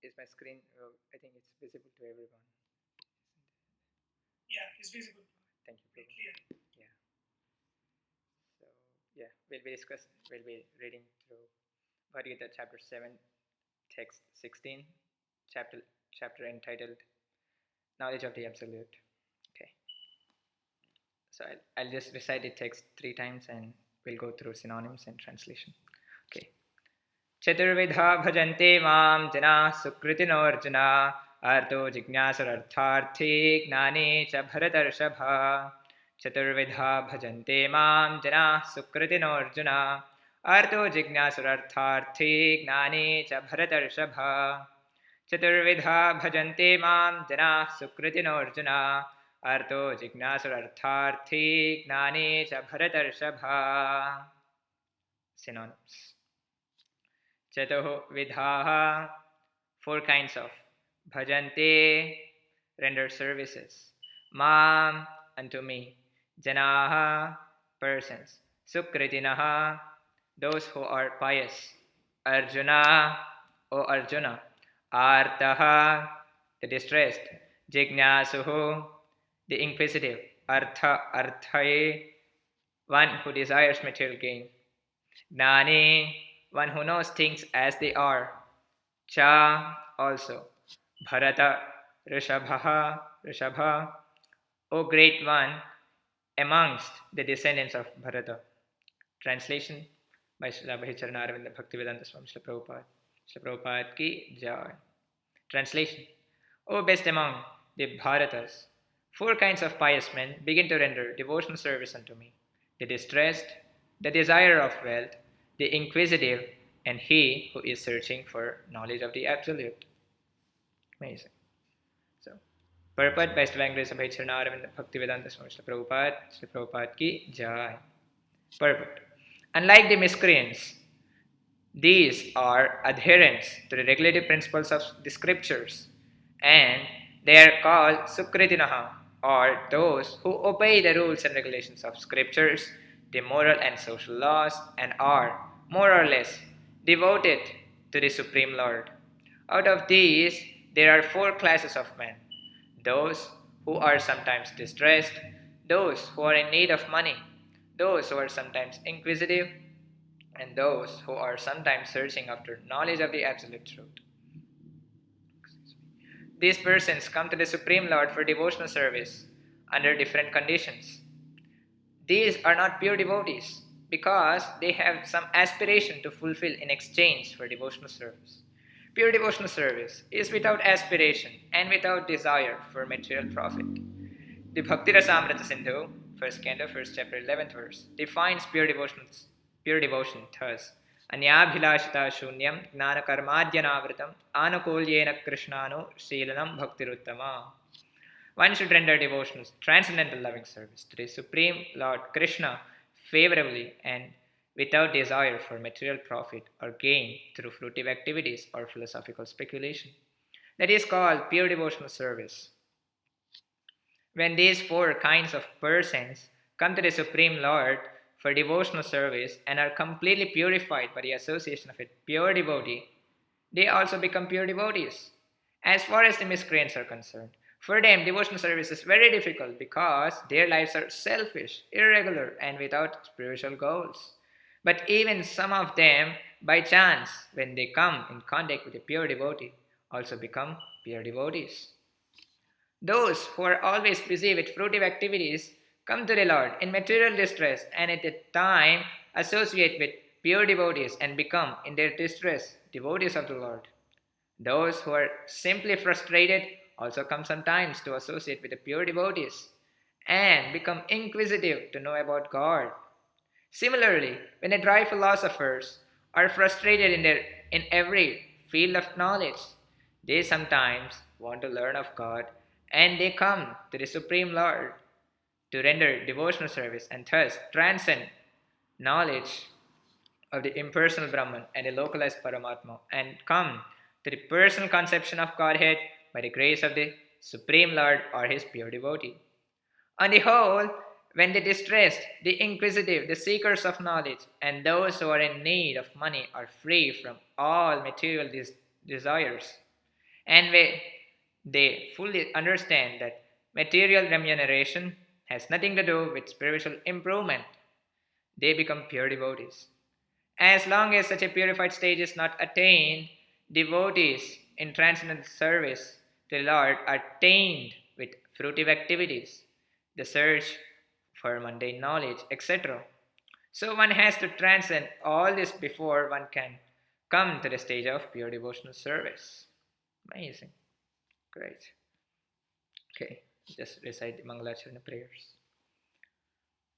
Is my screen? I think it's visible to everyone. Yeah, it's visible. Thank you, Prabhu. Clear. Yeah. So yeah, we'll be reading through Bhagavad Gita chapter 7, text 16, chapter entitled Knowledge of the Absolute. Okay. So I'll just recite the text 3 times and we'll go through synonyms and translation. Okay. चतुर्विधा भजन्ते मां जनाः सुकृतिनोऽर्जुन आर्तो जिज्ञासुरर्थार्थी ज्ञानी च भरतर्षभ चतुर्विधा भजन्ते मां जनाः सुकृतिनोऽर्जुन आर्तो जिज्ञासुरर्थार्थी ज्ञानी च भरतर्षभ चतुर्विधा भजन्ते मां जनाः सुकृतिनोऽर्जुन आर्तो जिज्ञासुरर्थार्थी ज्ञानी च भरतर्षभ Synonyms. Chatuh vidhaha, 4 kinds of. Bhajante, render services. Mam, unto me. Janaha, persons. Sukritinaha, those who are pious. Arjuna, O Arjuna. Artaha, the distressed. Jignasuhu, the inquisitive. Arthaye, one who desires material gain. Gnani, one who knows things as they are. Cha, also. Bharata, Rishabha, O great one amongst the descendants of Bharata. Translation by Srila Bhaicharan Arvinda Bhaktivedanta Swami Srila Prabhupada. Srila Prabhupada ki jai. Translation. O best among the Bharatas, 4 kinds of pious men begin to render devotional service unto me. The distressed, the desire of wealth, the inquisitive, and he who is searching for knowledge of the Absolute. Amazing. So, purport by Sri Venkatesa Bhaicharanaravinda Bhaktivedanta Swami Srila Prabhupada ki jai. Purport. Unlike the miscreants, these are adherents to the regulative principles of the scriptures, and they are called Sukritinaha, or those who obey the rules and regulations of scriptures, the moral and social laws, and are, more or less, devoted to the Supreme Lord. Out of these, there are 4 classes of men: those who are sometimes distressed, those who are in need of money, those who are sometimes inquisitive, and those who are sometimes searching after knowledge of the Absolute Truth. These persons come to the Supreme Lord for devotional service under different conditions. These are not pure devotees because they have some aspiration to fulfill in exchange for devotional service. Pure devotional service is without aspiration and without desire for material profit. The Bhakti Rasamrita Sindhu, first canto, first chapter, 11th verse, defines pure devotion thus: Anyabhilashita shunyam gnana karmadhyanavritam anukulyena krishnano shilanam bhaktiruttama. One should render devotional, transcendental loving service to the Supreme Lord Krishna favorably and without desire for material profit or gain through fruitive activities or philosophical speculation. That is called pure devotional service. When these 4 kinds of persons come to the Supreme Lord for devotional service and are completely purified by the association of a pure devotee, they also become pure devotees. As far as the miscreants are concerned, for them devotional service is very difficult because their lives are selfish, irregular, and without spiritual goals. But even some of them, by chance, when they come in contact with a pure devotee, also become pure devotees. Those who are always busy with fruitive activities come to the Lord in material distress and at the time associate with pure devotees and become, in their distress, devotees of the Lord. Those who are simply frustrated also come sometimes to associate with the pure devotees and become inquisitive to know about God. Similarly, when the dry philosophers are frustrated in every field of knowledge, they sometimes want to learn of God and they come to the Supreme Lord to render devotional service and thus transcend knowledge of the impersonal Brahman and the localized Paramatma and come to the personal conception of Godhead by the grace of the Supreme Lord or his pure devotee. On the whole, when the distressed, the inquisitive, the seekers of knowledge, and those who are in need of money are free from all material desires, And when they fully understand that material remuneration has nothing to do with spiritual improvement, they become pure devotees. As long as such a purified stage is not attained, devotees in transcendental service to the Lord are tainted with fruitive activities, the search for mundane knowledge, etc. So one has to transcend all this before one can come to the stage of pure devotional service. Amazing. Great. Okay, just recite the Mangalacharana prayers.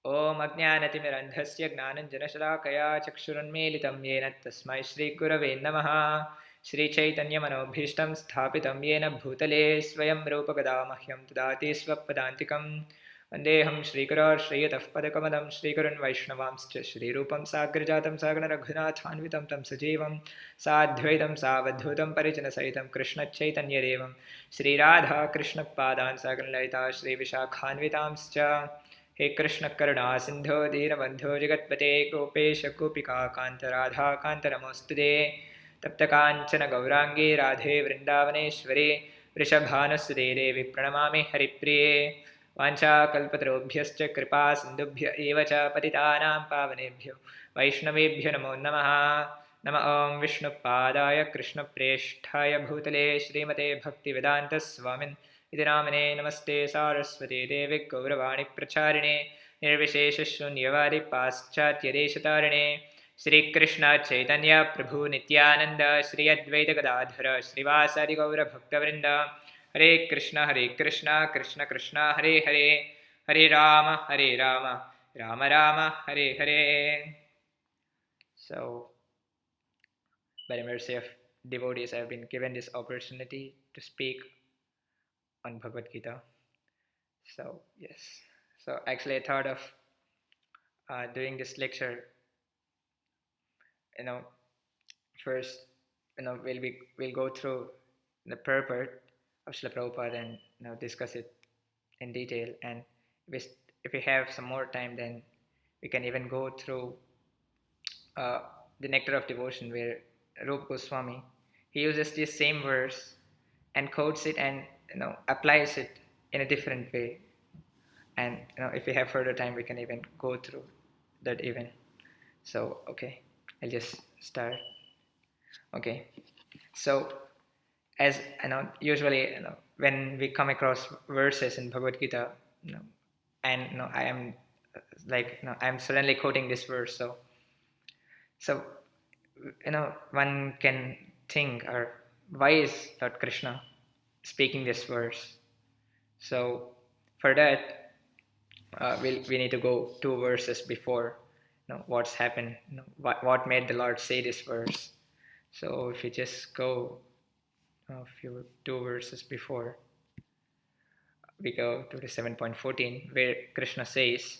ॐ अज्ञानतिमिरन्धस्य ज्ञानञ्जनशलाकया चक्षुरुन्मीलितं येन तस्मै श्रीगुरवे नमः श्रीचैतन्यमनोभीष्टं स्थापितं येन भूतले स्वयं रूपकदा मह्यं ददाति स्वपदान्तिकं वन्देऽहं श्रीगुरो श्रीयतः पदकमलं श्रीगुरुन् वैष्णवांश्च श्रीरूपं साग्रजातं सागणरघुनाथान्वितं तं सजीवं साद्वैतं सावधूतं परिजनसहितं कृष्णचैतन्यदेवं श्रीराधाकृष्णपादान् सागरललिता श्रीविशाखान्वितांश्च हे कृष्ण करुणा सिंधो दीनबंधो जगत्पते गोपेश गोपिका कांत राधा कांत नमोस्तुते तप्त कांचन गौरांगी राधे वृंदावनेश्वरे वृषभानुसुते देवी प्रणमामि हरिप्रिये वाञ्छाकल्पतरुभ्यश्च कृपा सिन्धुभ्य एव च पतितानां पावनेभ्यो वैष्णवेभ्यो नमो नमः नमः ॐ विष्णुपादाय कृष्णप्रेष्ठाय भूतले श्रीमते भक्तिवेदान्तस्वामिन् इति नामने नमस्ते सारस्वती देवी गौरवाणी प्रचारिणे निर्विशेषशून्यवादी पाश्चात्यदेशतारिणे श्रीकृष्ण चैतन्य प्रभु नित्यानंद श्री अद्वैत गदाधर श्रीवासादि गौरभक्तवृंद हरे Krishna Krishna Krishna Hare Hare Hare Ram Ram Ram Hare Hare. So, by the mercy of devotees, I have been given this opportunity to speak on Bhagavad Gita. So yes, so actually I thought of doing this lecture. First, we'll go through the purport of Srila Prabhupada and discuss it in detail. And if we have some more time, then we can even go through the Nectar of Devotion, where Rupa Goswami, he uses this same verse and quotes it and applies it in a different way. And if we have further time, we can even go through that even. So okay, I'll just start. Okay, so as usually when we come across verses in Bhagavad Gita, and I am I'm suddenly quoting this verse, so one can think, or why is Lord Krishna speaking this verse? So for that, we need to go 2 verses before what's happened, what made the Lord say this verse. So if you just go a few 2 verses before, we go to the 7.14, where Krishna says,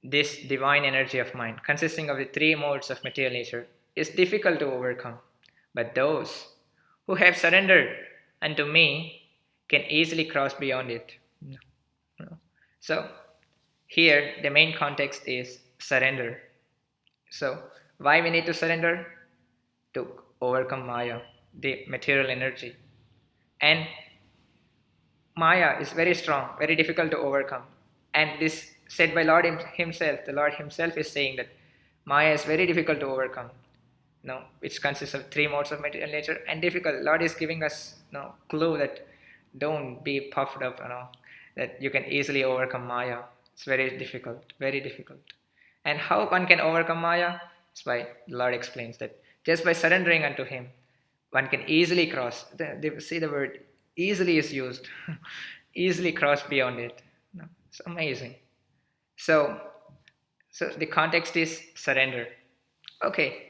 this divine energy of mind, consisting of the 3 modes of material nature, is difficult to overcome, but those who have surrendered unto me can easily cross beyond it. So here the main context is surrender. So why we need to surrender? To overcome Maya, the material energy. And Maya is very strong, very difficult to overcome. And this said by Lord himself, the Lord himself is saying that Maya is very difficult to overcome, which consists of 3 modes of material nature and difficult. Lord is giving us clue that don't be puffed up, that you can easily overcome Maya. It's very difficult, very difficult. And how one can overcome Maya? That's why the Lord explains that just by surrendering unto Him, one can easily cross. See, the word easily is used. Easily cross beyond it. It's amazing. So the context is surrender. Okay,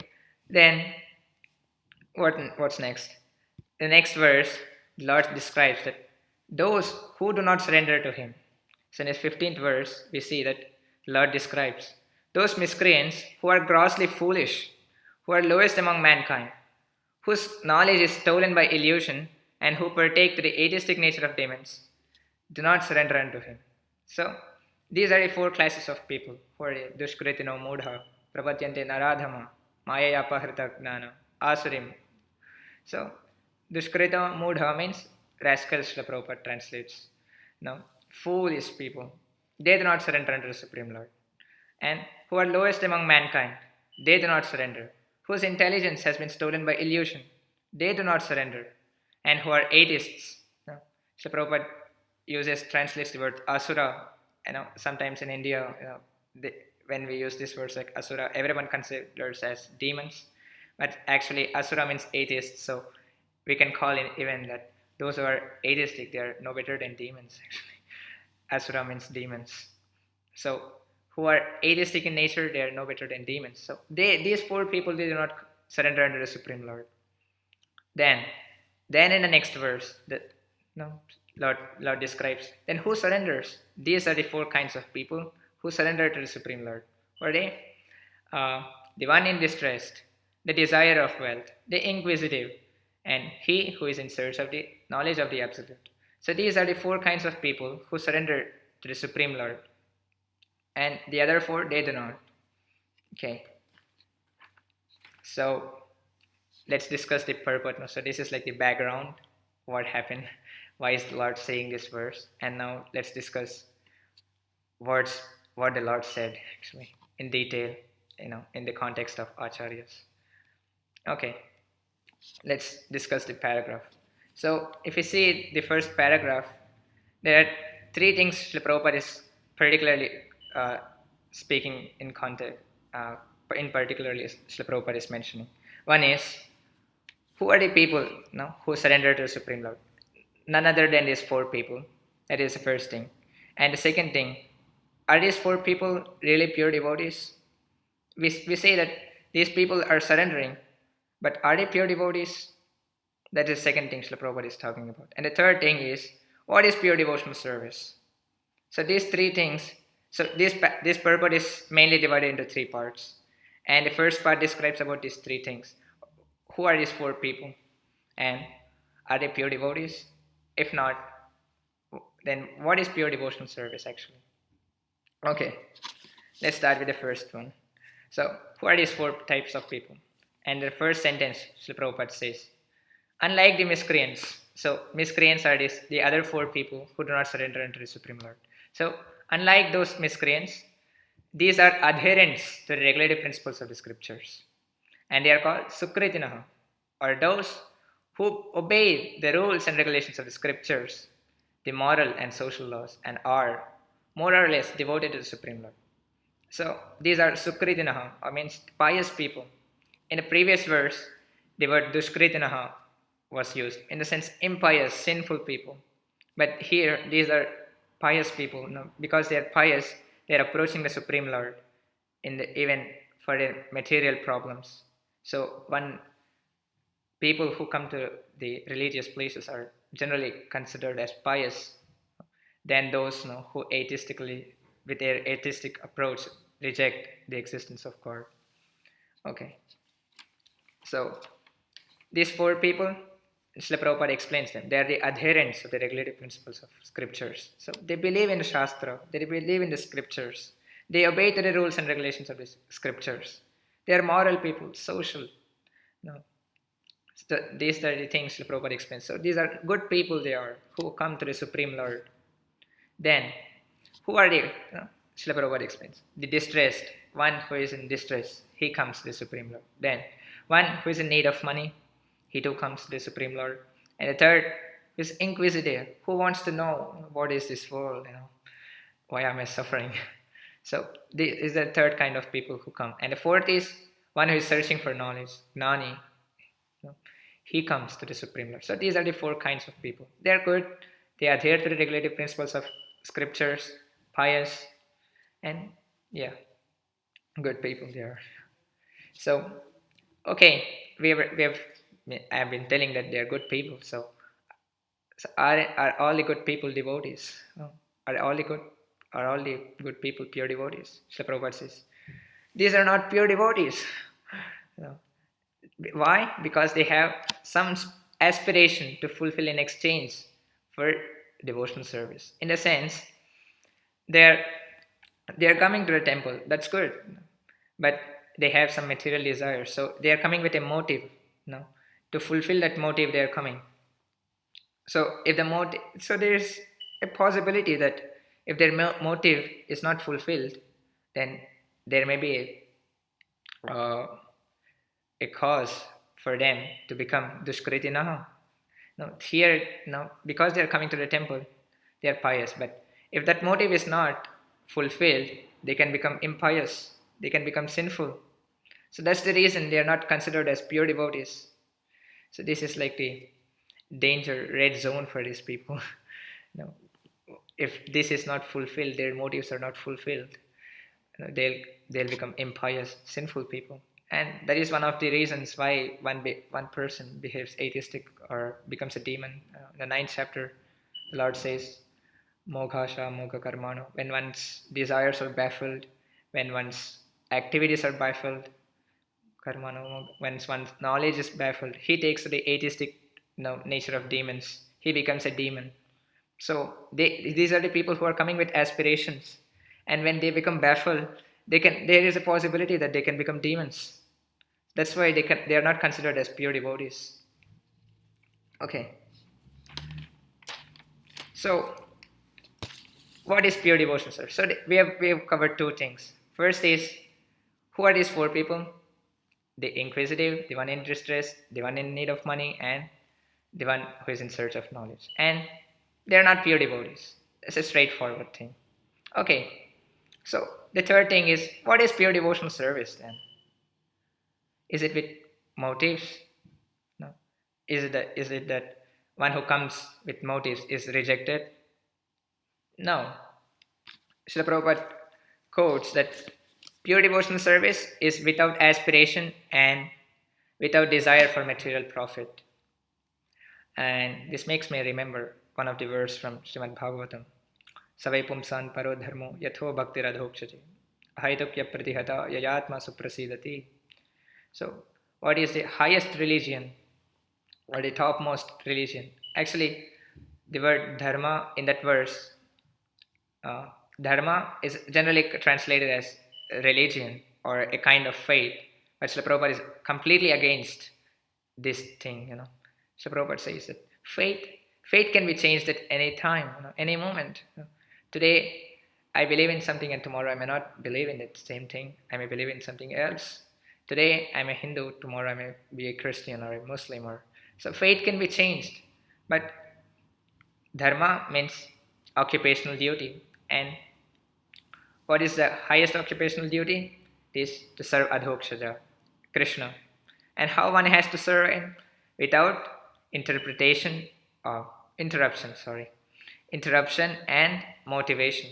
then what's next? The next verse, the Lord describes that those who do not surrender to Him. So in His 15th verse, we see that the Lord describes those miscreants who are grossly foolish, who are lowest among mankind, whose knowledge is stolen by illusion, and who partake to the atheistic nature of demons, do not surrender unto Him. So these are the 4 classes of people who are dushkritino mudha, prapatyante naradhama, maya apahrita gnana, asurim. So Dushkrita Mudha means rascals, Srila Prabhupada translates. No, foolish people. They do not surrender unto the Supreme Lord. And who are lowest among mankind, they do not surrender. Whose intelligence has been stolen by illusion, they do not surrender. And who are atheists. No? Srila Prabhupada translates the word asura. Sometimes in India, when we use this word like asura, everyone considers as demons. But actually, asura means atheists. So we can call in even that those who are atheistic, they are no better than demons. Actually, asura means demons. So who are atheistic in nature, they are no better than demons. So these four people, they do not surrender under the Supreme Lord. Then, then in the next verse, no, Lord describes. Then who surrenders? These are the four kinds of people who surrender to the Supreme Lord. What are they? The one in distress, the desire of wealth, the inquisitive, and he who is in search of the knowledge of the Absolute. So these are the four kinds of people who surrender to the Supreme Lord. And the other four, they do not. Okay. So let's discuss the purport now. So this is like the background, what happened, why is the Lord saying this verse, and now let's discuss what the Lord said actually in detail, in the context of acharyas. Okay, let's discuss the paragraph. So if you see the first paragraph, there are three things Srila Prabhupada is particularly speaking in context. In particularly, Srila Prabhupada is mentioning. One is, who are the people who surrender to the Supreme Lord? None other than these four people. That is the first thing. And the second thing, are these four people really pure devotees? We say that these people are surrendering, but are they pure devotees? That is the second thing Srila Prabhupada is talking about. And the third thing is, what is pure devotional service? So these three things, so this purport is mainly divided into three parts. And the first part describes about these three things. Who are these four people? And are they pure devotees? If not, then what is pure devotional service actually? Okay, let's start with the first one. So, who are these four types of people? And the first sentence, Srila Prabhupada says, unlike the miscreants. So, miscreants are the other four people who do not surrender unto the Supreme Lord. So, unlike those miscreants, these are adherents to the regulative principles of the scriptures. And they are called Sukritinaha, or those who obey the rules and regulations of the scriptures, the moral and social laws, and are more or less devoted to the Supreme Lord. So these are Sukritinaha, or means pious people. In the previous verse, the word Dushkritinaha was used, in the sense impious, sinful people. But here, these are pious people. Because they are pious, they are approaching the Supreme Lord even for their material problems. So people who come to the religious places are generally considered as pious than those who atheistically, with their atheistic approach, reject the existence of God. Okay. So these four people, Srila Prabhupada explains them. They are the adherents of the regulative principles of scriptures. So they believe in the Shastra, they believe in the scriptures, they obey to the rules and regulations of the scriptures. They are moral people, social. So these are the things Srila Prabhupada explains. So these are good people they are, who come to the Supreme Lord. Then, who are they? Srila Prabhupada explains. The distressed, one who is in distress, he comes to the Supreme Lord. Then, one who is in need of money, he too comes to the Supreme Lord. And the third is inquisitive, who wants to know what is this world, why am I suffering? So this is the third kind of people who come. And the fourth is one who is searching for knowledge, Gnani. He comes to the Supreme Lord. So these are the four kinds of people. They are good. They adhere to the regulative principles of scriptures, pious, and good people they are. So, okay, I've been telling that they are good people. So are all the good people devotees? Are all the good people pure devotees? Srila Prabhupada says, these are not pure devotees. Why? Because they have some aspiration to fulfill in exchange for devotional service. In a sense, they're coming to the temple. That's good, but they have some material desires. So they are coming with a motive. to fulfill that motive they are coming. So if the motive, so there's a possibility that if their motive is not fulfilled, then there may be a cause for them to become dushkritinaha. No, here, no, because they are coming to the temple, they are pious. But if that motive is not fulfilled, they can become impious. They can become sinful. So that's the reason they are not considered as pure devotees. So this is like the danger red zone for these people. No, if this is not fulfilled, their motives are not fulfilled, they'll become impious, sinful people. And that is one of the reasons why one person behaves atheistic or becomes a demon. In the ninth chapter, the Lord says, "Moghasha mogha karmano." When one's desires are baffled, when one's activities are baffled, karmano. When one's knowledge is baffled, he takes the atheistic, nature of demons. He becomes a demon. So these are the people who are coming with aspirations, and when they become baffled, there is a possibility that they can become demons. That's why they are not considered as pure devotees. Okay. So what is pure devotion, sir? So we have covered two things. First is, who are these four people? The inquisitive, the one in distress, the one in need of money, and the one who is in search of knowledge. And they are not pure devotees. It's a straightforward thing. Okay. So the third thing is, what is pure devotional service then? Is it with motives? No. Is it that one who comes with motives is rejected? No. Srila Prabhupada quotes that pure devotional service is without aspiration and without desire for material profit. And this makes me remember one of the verses from Srimad Bhagavatam. Savai pumsan paro dharmo yatho bhakti radhokshati ahaitukya pratihata yayatma suprasidati. So, what is the highest religion or the topmost religion? Actually, the word dharma in that verse, uh, dharma is generally translated as religion or a kind of faith. But Srila Prabhupada is completely against this thing, Srila Prabhupada says that faith can be changed at any time, any moment. Today, I believe in something and tomorrow I may not believe in that same thing. I may believe in something else. Today I'm a Hindu, tomorrow I may be a Christian or a Muslim. So faith can be changed. But dharma means occupational duty. And what is the highest occupational duty? It is to serve Adhokshaja, Krishna. And how one has to serve him? Without interpretation or interruption and motivation,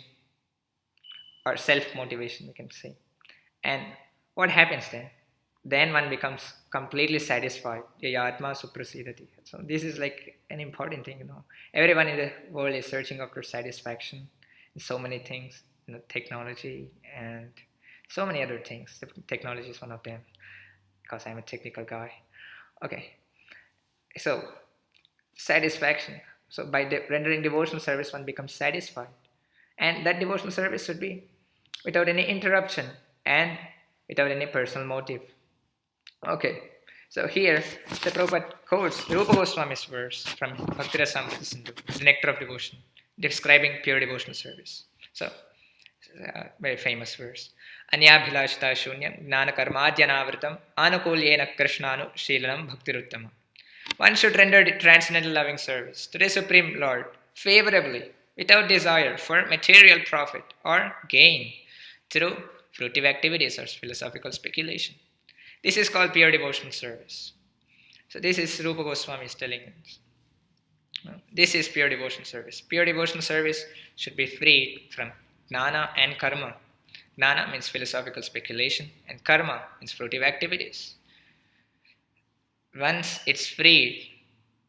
or self-motivation, we can say. And what happens then? Then one becomes completely satisfied. Yayatma suprasidati. So this is like an important thing, Everyone in the world is searching after satisfaction in so many things, technology and so many other things. Technology is one of them, because I'm a technical guy. Okay. So satisfaction. So by rendering devotional service, one becomes satisfied. And that devotional service should be without any interruption and without any personal motive. Okay, so here the Prabhupada quotes Rupa Goswami's verse from Bhakti Rasamrita Sindhu, the Nectar of Devotion, describing pure devotional service. So, very famous verse. Anyabhilashita shunyam gnana karmadhyanavritam anukulyena krishnanu shilanam bhaktiruttama. One should render the transcendental loving service to the Supreme Lord favorably, without desire for material profit or gain through fruitive activities or philosophical speculation. This is called pure devotional service. So this is Rupa Goswami is telling us. This is pure devotional service. Pure devotional service should be freed from gnana and karma. Gnana means philosophical speculation, and karma means fruitive activities. Once it's freed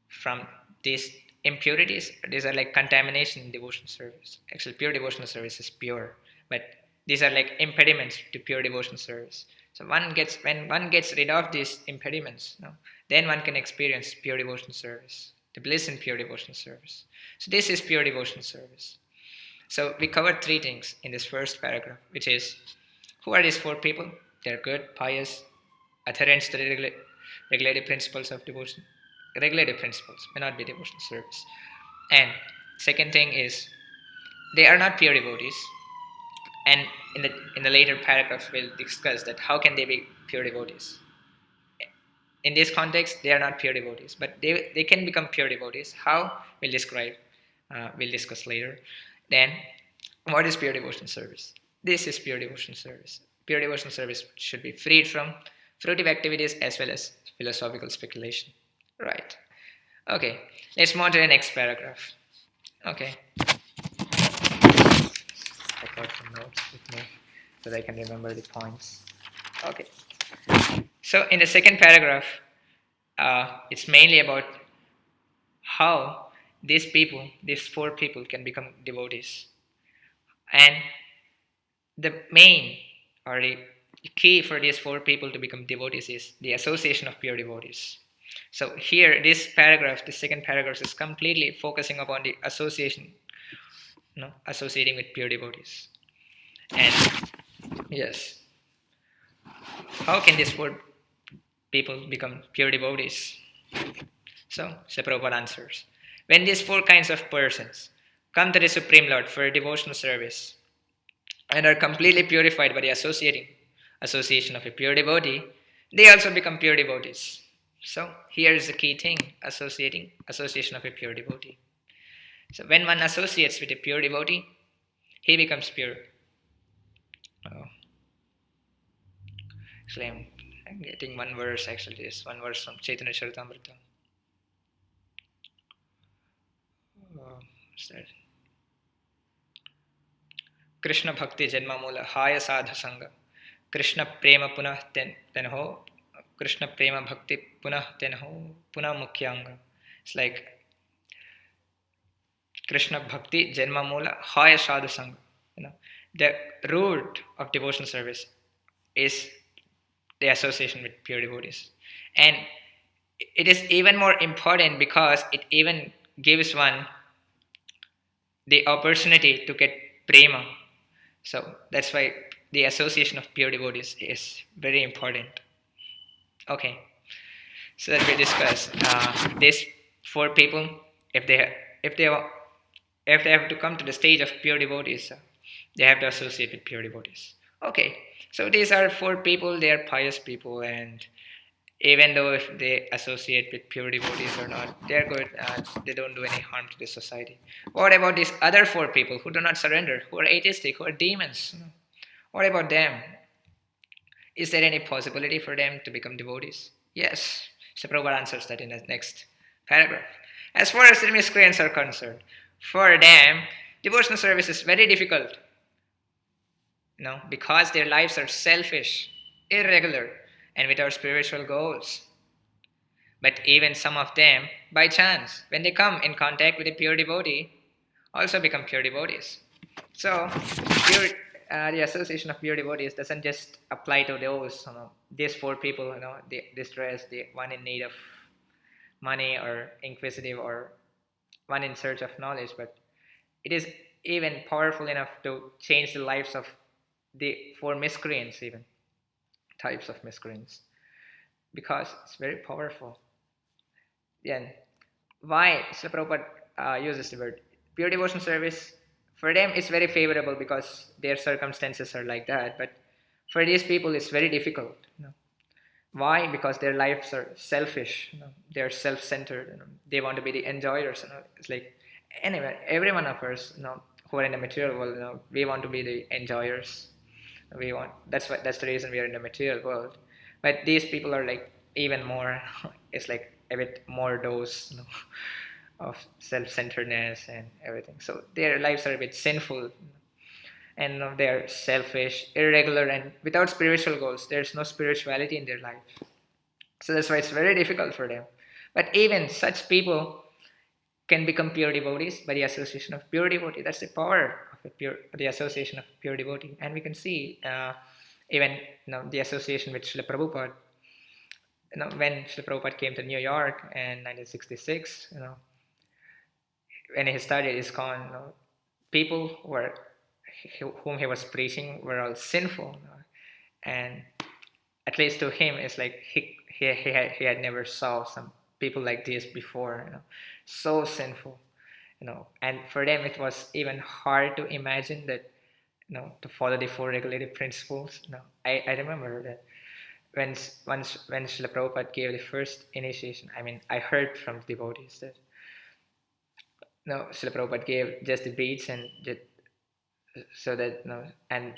from these impurities, these are like contamination in devotional service. Actually, pure devotional service is pure, but these are like impediments to pure devotional service. So when one gets rid of these impediments, then one can experience pure devotional service, the bliss in pure devotional service. So this is pure devotional service. So we covered three things in this first paragraph, which is, who are these four people? They're good, pious, adherents to the regulative principles of devotion. Regulative principles may not be devotional service. And second thing is they are not pure devotees. And in the later paragraphs we'll discuss that how can they be pure devotees. In this context, they are not pure devotees, but they can become pure devotees. How we'll describe, we'll discuss later. Then, what is pure devotion service? This is pure devotion service. Pure devotion service should be freed from fruitive activities as well as philosophical speculation. Right. Okay, let's move on to the next paragraph. Okay. I got some notes with me so that I can remember the points. Okay. So in the second paragraph, it's mainly about how these four people can become devotees. And the main or the key for these four people to become devotees is the association of pure devotees. So here, this paragraph, the second paragraph is completely focusing upon the association, associating with pure devotees. And yes, how can these four people become pure devotees? So, Prabhupada answers. When these four kinds of persons come to the Supreme Lord for devotional service and are completely purified by the association of a pure devotee, they also become pure devotees. So, here is the key thing, association of a pure devotee. So, when one associates with a pure devotee, he becomes pure. Actually, I'm getting one verse, actually, this one verse from Chaitanya Charitamrita. What's that? Krishna Bhakti Janma Mula Haya Sadhu Sangha Krishna Prema Punah Tenho Krishna Prema Bhakti Punah Tenho Punah Mukhyanga. It's like Krishna Bhakti Janma Mula Haya Sadhu Sangha. The root of devotional service is the association with pure devotees. And it is even more important because it even gives one the opportunity to get prema. So that's why the association of pure devotees is very important. Okay, so that we discuss these four people. If they have to come to the stage of pure devotees, they have to associate with pure devotees. Okay, so these are four people. They are pious people, and even though if they associate with pure devotees or not, they're good. They don't do any harm to the society. What about these other four people who do not surrender, who are atheistic, who are demons? What about them? Is there any possibility for them to become devotees? Yes. So Prabhupada answers that in the next paragraph. As far as the miscreants are concerned, for them, devotional service is very difficult. Because their lives are selfish, irregular, and without spiritual goals. But even some of them, by chance, when they come in contact with a pure devotee, also become pure devotees. So, the association of pure devotees doesn't just apply to these four people, the distressed, the one in need of money or inquisitive or one in search of knowledge, but it is even powerful enough to change the lives of the four miscreants, even types of miscreants, because it's very powerful. Then, why Srila Prabhupada uses the word pure devotion service? For them, it's very favorable because their circumstances are like that. But for these people, it's very difficult. Why? Because their lives are selfish. They're self-centered. They want to be the enjoyers. It's like anyway, every one of us, who are in the material world, we want to be the enjoyers. That's the reason we are in the material world. But these people are like even more. It's like a bit more dose of self-centeredness and everything. So their lives are a bit sinful, and they're selfish, irregular, and without spiritual goals. There's no spirituality in their life. So that's why it's very difficult for them. But even such people can become pure devotees by the association of pure devotee. That's the power of the association of pure devotee. And we can see even the association with Srila Prabhupada. When Srila Prabhupada came to New York in 1966, when he started ISKCON, people whom he was preaching were all sinful, and at least to him, it's like he had never saw some people like this before, so sinful, and for them it was even hard to imagine that, to follow the four regulative principles. I remember that when Srila Prabhupada gave the first initiation, I mean, I heard from devotees that no, Srila Prabhupada gave just the beads and just so that and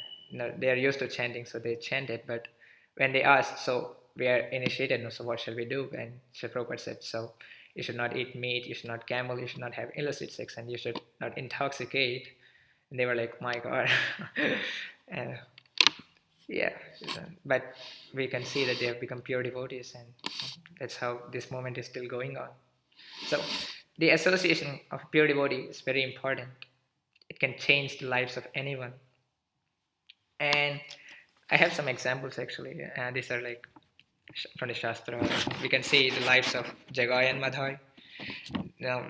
they are used to chanting, so they chanted. But when they asked, so we are initiated, so what shall we do? And Srila Prabhupada said, so you should not eat meat, you should not gamble, you should not have illicit sex, and you should not intoxicate. And they were like, my God. And yeah, but we can see that they have become pure devotees, and that's how this movement is still going on. So the association of pure devotee is very important. It can change the lives of anyone. And I have some examples actually. These are like from the Shastra. We can see the lives of Jagai and Madhai.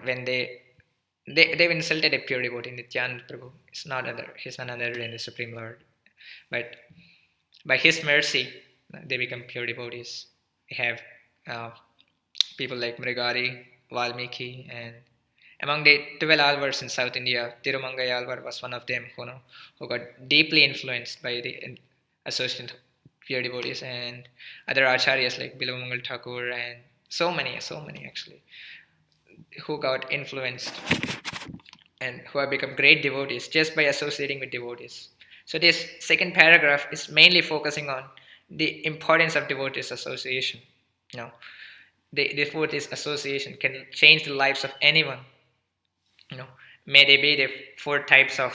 When they've insulted a pure devotee, Nityananda Prabhu. He's none other than the Supreme Lord. But by his mercy, they become pure devotees. We have uh, people like Mrigari, Valmiki, and among the 12 alvars in South India, Tirumangai Alvar was one of them who got deeply influenced by the association of pure devotees, and other acharyas like Bilavangal Thakur, and so many actually, who got influenced and who have become great devotees just by associating with devotees. So this second paragraph is mainly focusing on the importance of devotees association. You know, the devotees association can change the lives of anyone. You know, may they be the four types of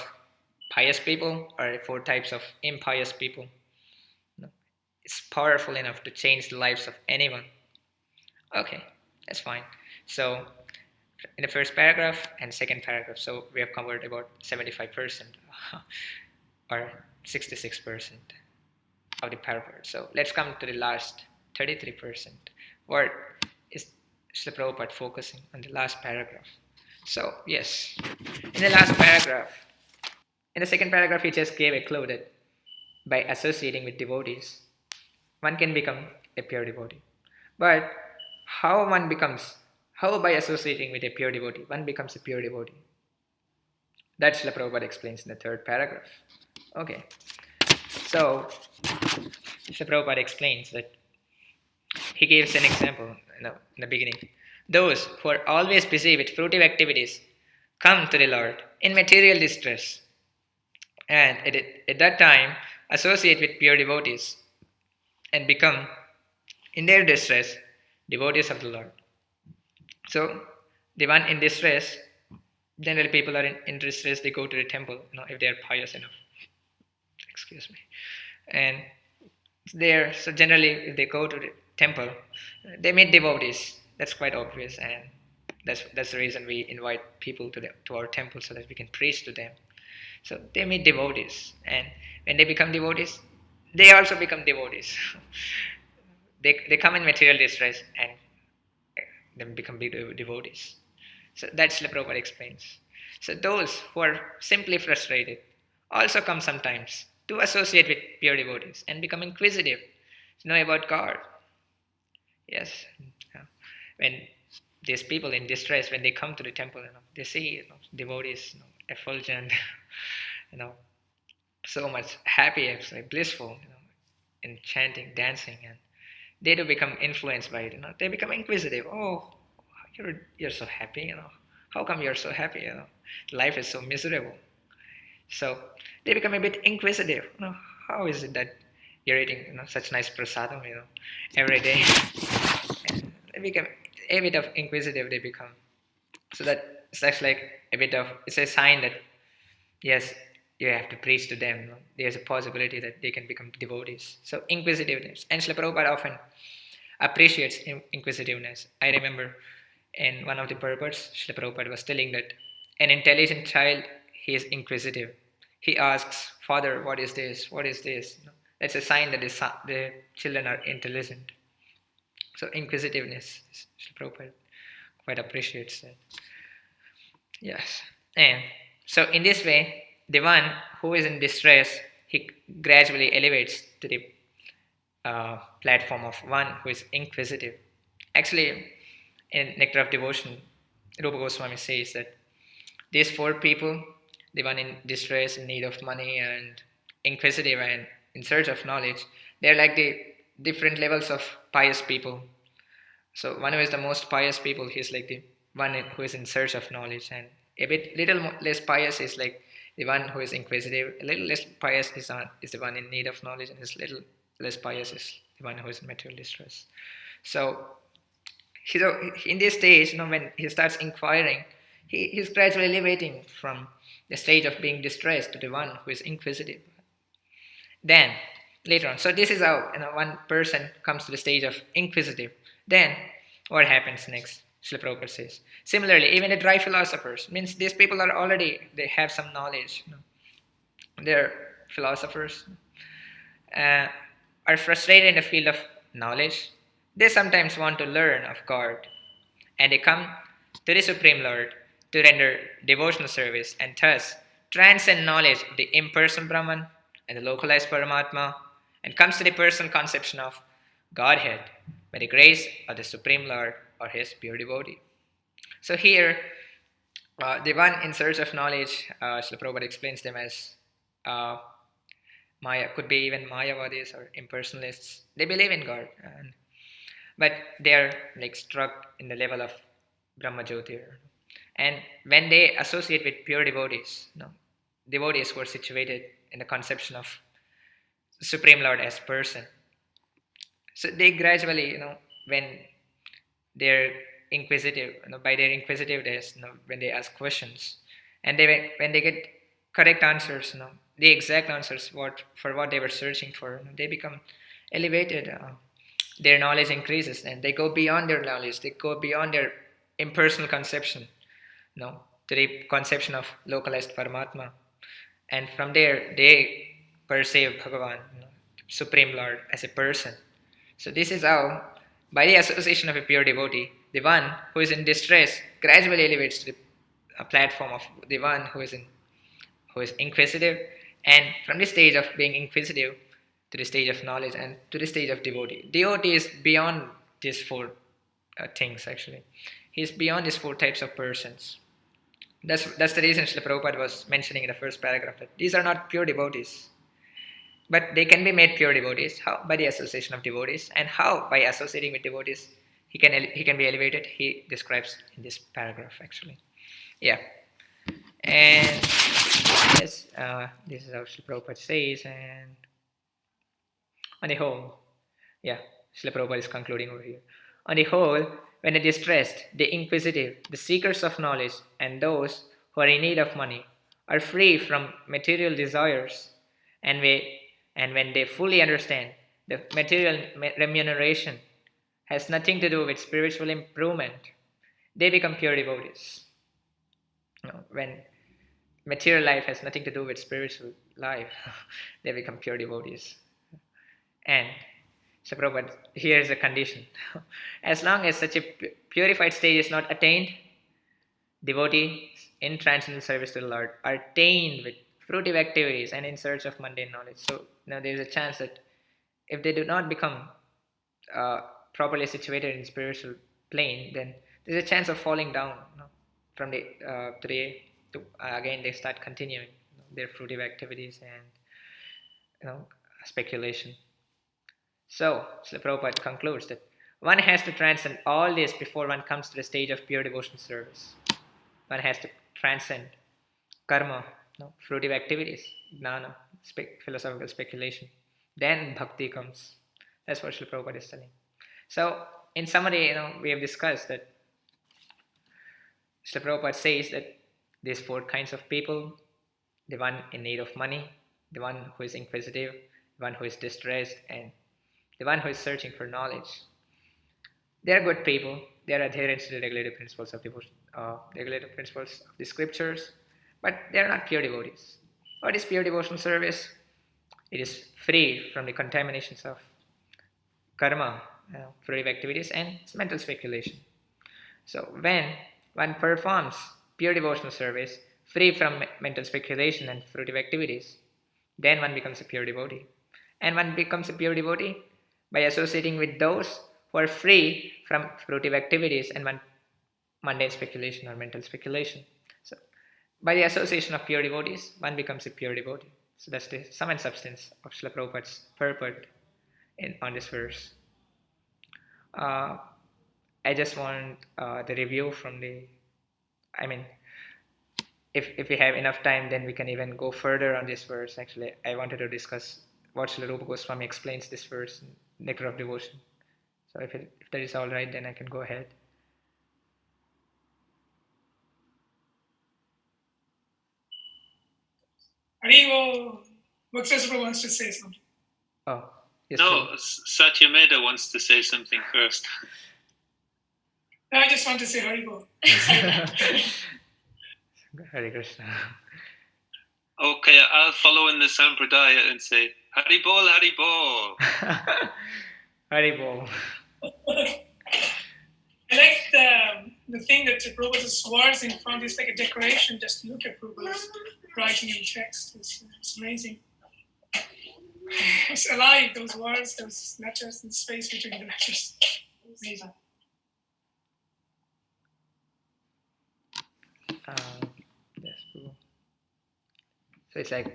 pious people or the four types of impious people. You know, it's powerful enough to change the lives of anyone. Okay, that's fine. So in the first paragraph and second paragraph, so we have covered about 75% or 66% of the paragraph. So let's come to the last 33%. What is Srila Prabhupada focusing on the last paragraph? So yes, in the last paragraph, in the second paragraph, he just gave a clue that by associating with devotees, one can become a pure devotee. But how one becomes, how by associating with a pure devotee, one becomes a pure devotee? That Srila Prabhupada explains in the third paragraph. Okay, so Srila Prabhupada explains that he gives an example in the beginning. Those who are always busy with fruitive activities come to the Lord in material distress, and at that time associate with pure devotees and become, in their distress, devotees of the Lord. So, the one in distress, generally people are in distress, they go to the temple, if they are pious enough. Excuse me. And there, so generally, if they go to the temple, they meet devotees. That's quite obvious, and that's the reason we invite people to our temple so that we can preach to them. So they meet devotees, and when they become devotees, they also become devotees. They come in material distress and then become devotees. So that's what Prabhupada explains. So those who are simply frustrated also come sometimes to associate with pure devotees and become inquisitive to know about God. Yes, when these people in distress, when they come to the temple, they see devotees, effulgent, you know, so much happy, actually blissful, in chanting, dancing, and they do become influenced by it. They become inquisitive. Oh, you're so happy. How come you're so happy? Life is so miserable. So they become a bit inquisitive. How is it that you're eating such nice prasadam every day? And they become a bit of inquisitive. They become, so that it's like a bit of, it's a sign that yes, you have to preach to them. There's a possibility that they can become devotees. So inquisitiveness, and Srila Prabhupada often appreciates inquisitiveness. I remember in one of the purports, Srila Prabhupada was telling that an intelligent child, he is inquisitive. He asks, Father, what is this? What is this? That's a sign that the children are intelligent. So inquisitiveness, Srila Prabhupada quite appreciates that. Yes. And so in this way, the one who is in distress, he gradually elevates to the platform of one who is inquisitive. Actually, in Nectar of Devotion, Rupa Goswami says that these four people, the one in distress, in need of money, and inquisitive and in search of knowledge, they're like the different levels of pious people. So one who is the most pious people, he's like the one who is in search of knowledge, and a bit little less pious is like the one who is inquisitive. A little less pious is the one in need of knowledge, and his little less pious is the one who is in material distress. So in this stage, when he starts inquiring, he's gradually elevating from the stage of being distressed to the one who is inquisitive. Then, later on, so this is how one person comes to the stage of inquisitive. Then, what happens next? Srila Prabhupada says. Similarly, even the dry philosophers, means these people are already, they have some knowledge. They're philosophers, are frustrated in the field of knowledge. They sometimes want to learn of God, and they come to the Supreme Lord to render devotional service and thus transcend knowledge of the impersonal Brahman and the localized Paramatma, and comes to the personal conception of Godhead by the grace of the Supreme Lord or his pure devotee. So here, the one in search of knowledge, Srila Prabhupada explains them as Maya, could be even Mayavadis or impersonalists. They believe in God, but they're like struck in the level of Brahma Jyotir. And when they associate with pure devotees, devotees who are situated in the conception of Supreme Lord as person, so they gradually, when they're inquisitive, by their inquisitiveness, when they ask questions, and when they get correct answers, the exact answers for what they were searching for, they become elevated. Their knowledge increases, and they go beyond their knowledge. They go beyond their impersonal conception, to the conception of localized Paramatma, and from there they perceive Bhagavan, Supreme Lord, as a person. So this is how, by the association of a pure devotee, the one who is in distress gradually elevates to the platform of the one who is inquisitive, and from the stage of being inquisitive to the stage of knowledge and to the stage of devotee. Devotee is beyond these four things actually. He is beyond these four types of persons. That's the reason Srila Prabhupada was mentioning in the first paragraph that these are not pure devotees. But they can be made pure devotees. How? By the association of devotees. And how? By associating with devotees, he can be elevated. He describes in this paragraph actually. Yeah. And yes, this is how Srila Prabhupada says. And on the whole, yeah, Srila Prabhupada is concluding over here. On the whole, when the distressed, the inquisitive, the seekers of knowledge, and those who are in need of money are free from material desires, and when they fully understand the material remuneration has nothing to do with spiritual improvement, they become pure devotees. When material life has nothing to do with spiritual life, they become pure devotees. And so Prabhupada, here is a condition. As long as such a purified stage is not attained, devotees in transcendental service to the Lord are attained with fruitive activities and in search of mundane knowledge. So now there is a chance that if they do not become properly situated in spiritual plane, then there's a chance of falling down from the again they start continuing their fruitive activities and speculation. So Srila Prabhupada concludes that one has to transcend all this before one comes to the stage of pure devotional service. One has to transcend karma, fruitive activities, jnana, philosophical speculation. Then bhakti comes. That's what Srila Prabhupada is telling. So in summary, we have discussed that Srila Prabhupada says that these four kinds of people: the one in need of money, the one who is inquisitive, the one who is distressed, and the one who is searching for knowledge. They are good people. They are adherents to the regulative principles of devotion, regulative principles of the scriptures, but they are not pure devotees. What is pure devotional service? It is free from the contaminations of karma, fruitive activities, and mental speculation. So when one performs pure devotional service, free from mental speculation and fruitive activities, then one becomes a pure devotee. And one becomes a pure devotee by associating with those who are free from fruitive activities and mundane speculation or mental speculation. So, by the association of pure devotees, one becomes a pure devotee. So, that's the sum and substance of Srila Prabhupada's purport on this verse. Uh, I just want the review from the. I mean, if we have enough time, then we can even go further on this verse. Actually, I wanted to discuss what Srila Rupa Goswami explains this verse in Nectar of Devotion. So if that is all right, then I can go ahead. Haribo, Bhaksasura wants to say something. Oh, yes. No, Satyameda wants to say something first. I just want to say Haribo. Hare Krishna. Okay, I'll follow in the Sampradaya and say, Haribol, Haribol. Haribol. I like the thing that Prabhupada's words in front is like a decoration. Just look at Prabhupada's writing in text. It's amazing. It's alive, those words, those letters, and space between the letters. Amazing. Yes, Prabhu. So it's like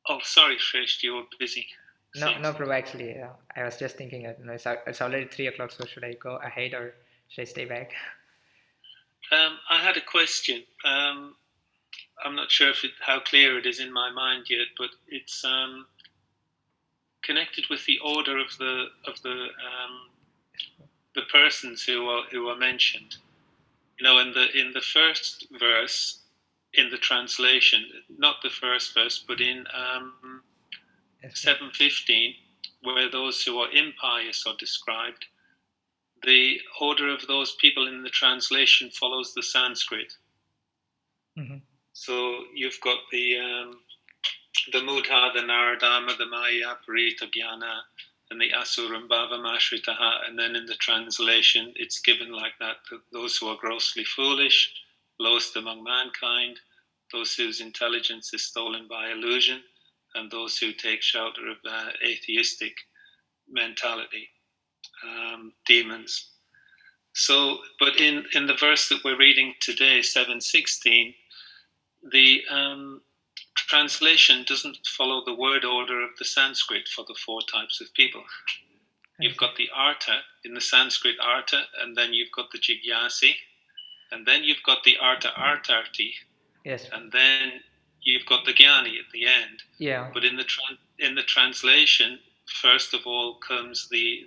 oh, sorry, Shresh, you were busy. No, Prabhu. Actually, I was just thinking. It's already 3 o'clock. So should I go ahead or should I stay back? I had a question. I'm not sure how clear it is in my mind yet, but it's connected with the order of the persons who are mentioned. You know, in the first verse, in the translation, not the first verse, but in 7:15, where those who are impious are described, the order of those people in the translation follows the Sanskrit. Mm-hmm. So you've got the Mudha, the Naradama, the Maya, Parita Jnana, and the Asuram Bhavamashhritaha, and then in the translation it's given like that: those who are grossly foolish, lowest among mankind, those whose intelligence is stolen by illusion, and those who take shelter of atheistic mentality, demons. So, but in the verse that we're reading today, 7:16, the translation doesn't follow the word order of the Sanskrit for the 4 types of people. You've got the Artha, in the Sanskrit Artha, and then you've got the Jigyasi, and then you've got the Artha Artharti, yes, and then you've got the Jnani at the end. Yeah. But in the translation, first of all comes the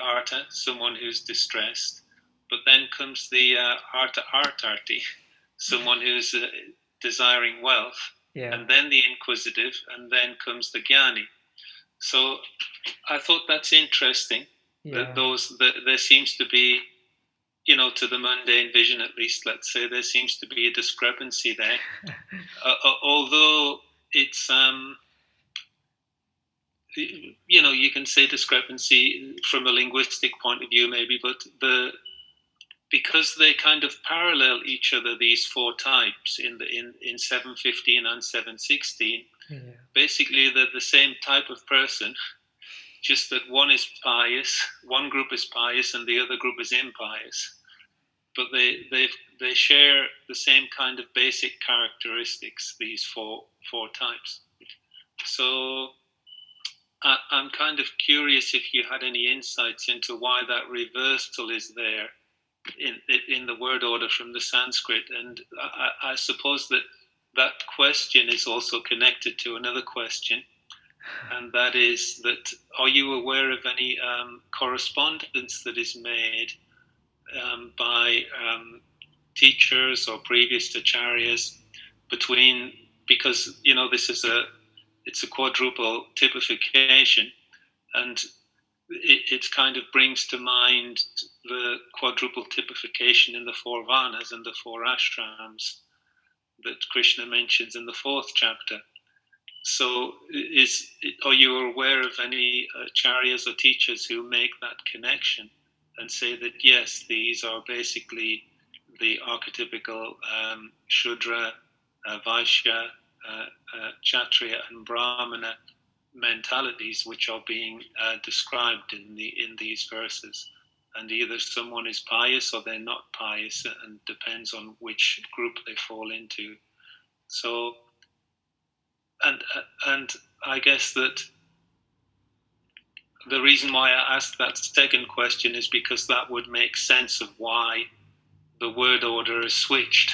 Artha, someone who's distressed, but then comes the Artha Artharti, someone who's desiring wealth, and then the inquisitive, and then comes the Jnani. So I thought that's interesting, that there seems to be, you know, to the mundane vision at least, let's say, there seems to be a discrepancy there. Although it's, you know, you can say discrepancy from a linguistic point of view maybe, but because they kind of parallel each other, these 4 types in 7:15 and 7:16, basically they're the same type of person, just that one group is pious and the other group is impious, but they share the same kind of basic characteristics, these four types. So I'm kind of curious if you had any insights into why that reversal is there in the word order from the Sanskrit. And I suppose that question is also connected to another question, and that is that, are you aware of any correspondence that is made by teachers or previous acharyas between, because, you know, it's a quadruple typification, and it kind of brings to mind the quadruple typification in the 4 Varnas and the 4 ashrams that Krishna mentions in the 4th chapter. So are you aware of any acharyas or teachers who make that connection and say that, yes, these are basically the archetypical Shudra, Vaishya, Kshatriya and Brahmana mentalities which are being described in these verses, and either someone is pious or they're not pious, and depends on which group they fall into. So, and I guess that the reason why I asked that second question is because that would make sense of why the word order is switched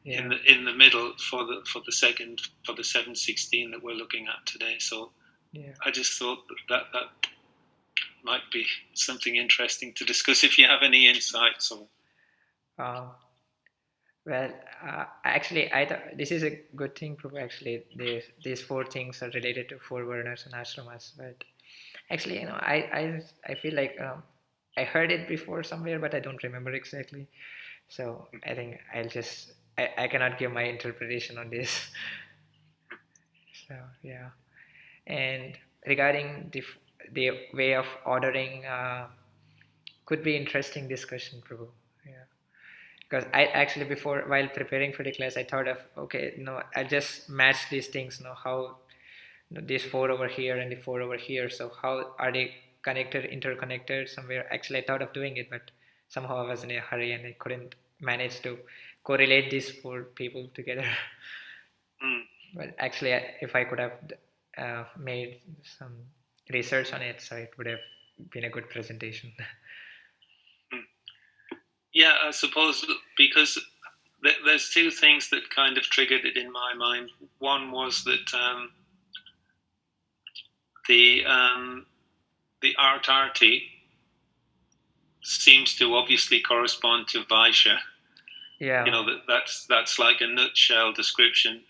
in the middle for the 716 that we're looking at today. So I just thought that might be something interesting to discuss if you have any insights. Or actually, I thought this is a good thing. Actually, these four things are related to four varnas and ashramas. But actually, I feel like I heard it before somewhere, but I don't remember exactly. So I think I cannot give my interpretation on this. So yeah, and regarding the way of ordering, could be interesting discussion, Prabhu. Yeah, because I actually before while preparing for the class, I thought of okay, I'll just match these things. How these four over here and the four over here. So how are they connected, interconnected somewhere? Actually, I thought of doing it, but somehow I was in a hurry and I couldn't manage to correlate these four people together. But actually, if I could have made some research on it, so it would have been a good presentation. Yeah, I suppose because there's two things that kind of triggered it in my mind. One was that the artarti seems to obviously correspond to Vaishya. Yeah. That's like a nutshell description.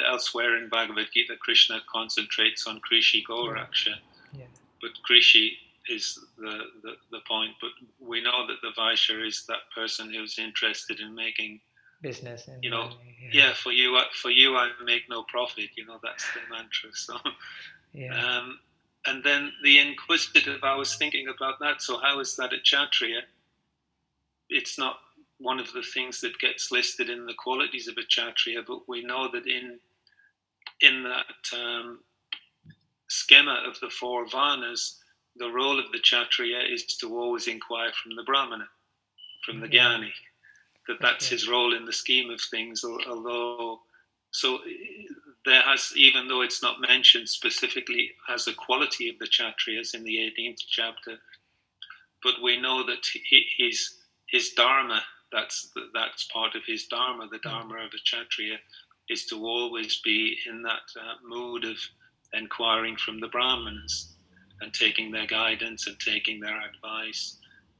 Elsewhere in Bhagavad Gita, Krishna concentrates on Krishi Gauraksha. Yeah. But Krishi is the point. But we know that the Vaishya is that person who's interested in making business. And for you I make no profit. That's the mantra. So, and then the inquisitive, I was thinking about that. So how is that a Kshatriya? It's not one of the things that gets listed in the qualities of a Kshatriya, but we know that in that schema of the four Varnas, the role of the Kshatriya is to always inquire from the Brahmana, from the Jnani, that's his role in the scheme of things, although, so there has, even though it's not mentioned specifically as a quality of the Kshatriyas in the 18th chapter, but we know that his dharma, that's part of his dharma, the dharma of a Kshatriya, is to always be in that mood of inquiring from the Brahmanas and taking their guidance and taking their advice.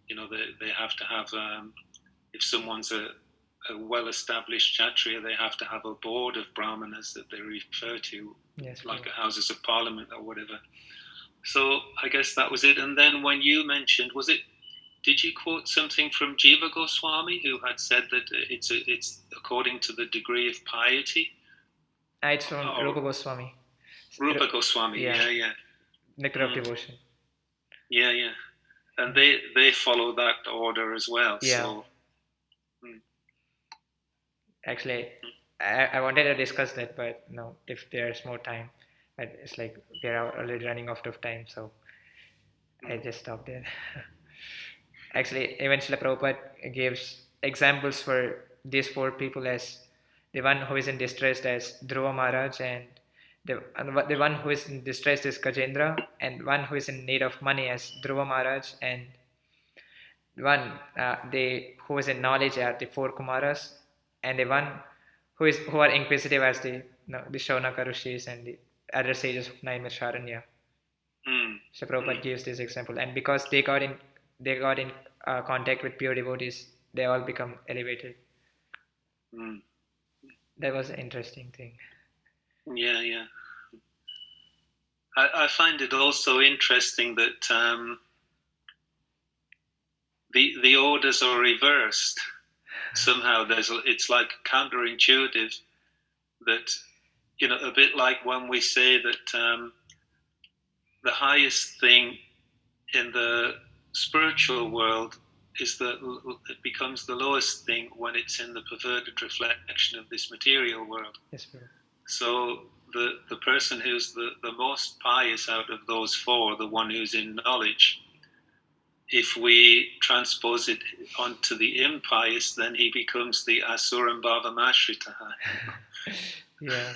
They have to have, if someone's a well-established Kshatriya, they have to have a board of Brahmanas that they refer to, like houses of parliament or whatever. So I guess that was it. And then when you mentioned, did you quote something from Jiva Goswami, who had said that it's according to the degree of piety? It's from Rupa Goswami. Rupa Goswami, yeah. Nectar of Devotion. Yeah. And they follow that order as well. Yeah. So, actually, I wanted to discuss that, but no, if there's more time. But it's like we are already running out of time, so I just stopped there. Actually, eventually Prabhupada gives examples for these four people as the one who is in distress as Dhruva Maharaj, and the one who is in distress is Gajendra, and one who is in need of money as Dhruva Maharaj, and one who is in knowledge are the four Kumaras, and the one who are inquisitive as the Shaunaka Rishis and the other sages of Naimisharanya. So Prabhupada gives this example, and because they got in contact with pure devotees, they all become elevated. That was an interesting thing. Yeah. I find it also interesting that the orders are reversed. Somehow it's like counterintuitive that, a bit like when we say that the highest thing in the spiritual world it becomes the lowest thing when it's in the perverted reflection of this material world. Yes, bro. So the person who's the most pious out of those four, the one who's in knowledge, if we transpose it onto the impious, then he becomes the asuram bhavamashritaha. Yeah.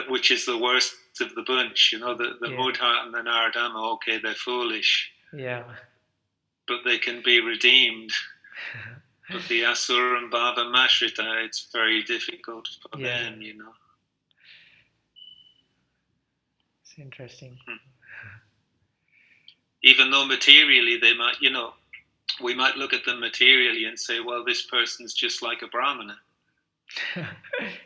Which is the worst of the bunch, the Yeah. Mudha and the Nardama. Okay, they're foolish, Yeah. but they can be redeemed. But the Asuram Bhava Mashrita, it's very difficult for them, It's interesting. Even though materially they might, we might look at them materially and say, well, this person's just like a Brahmana.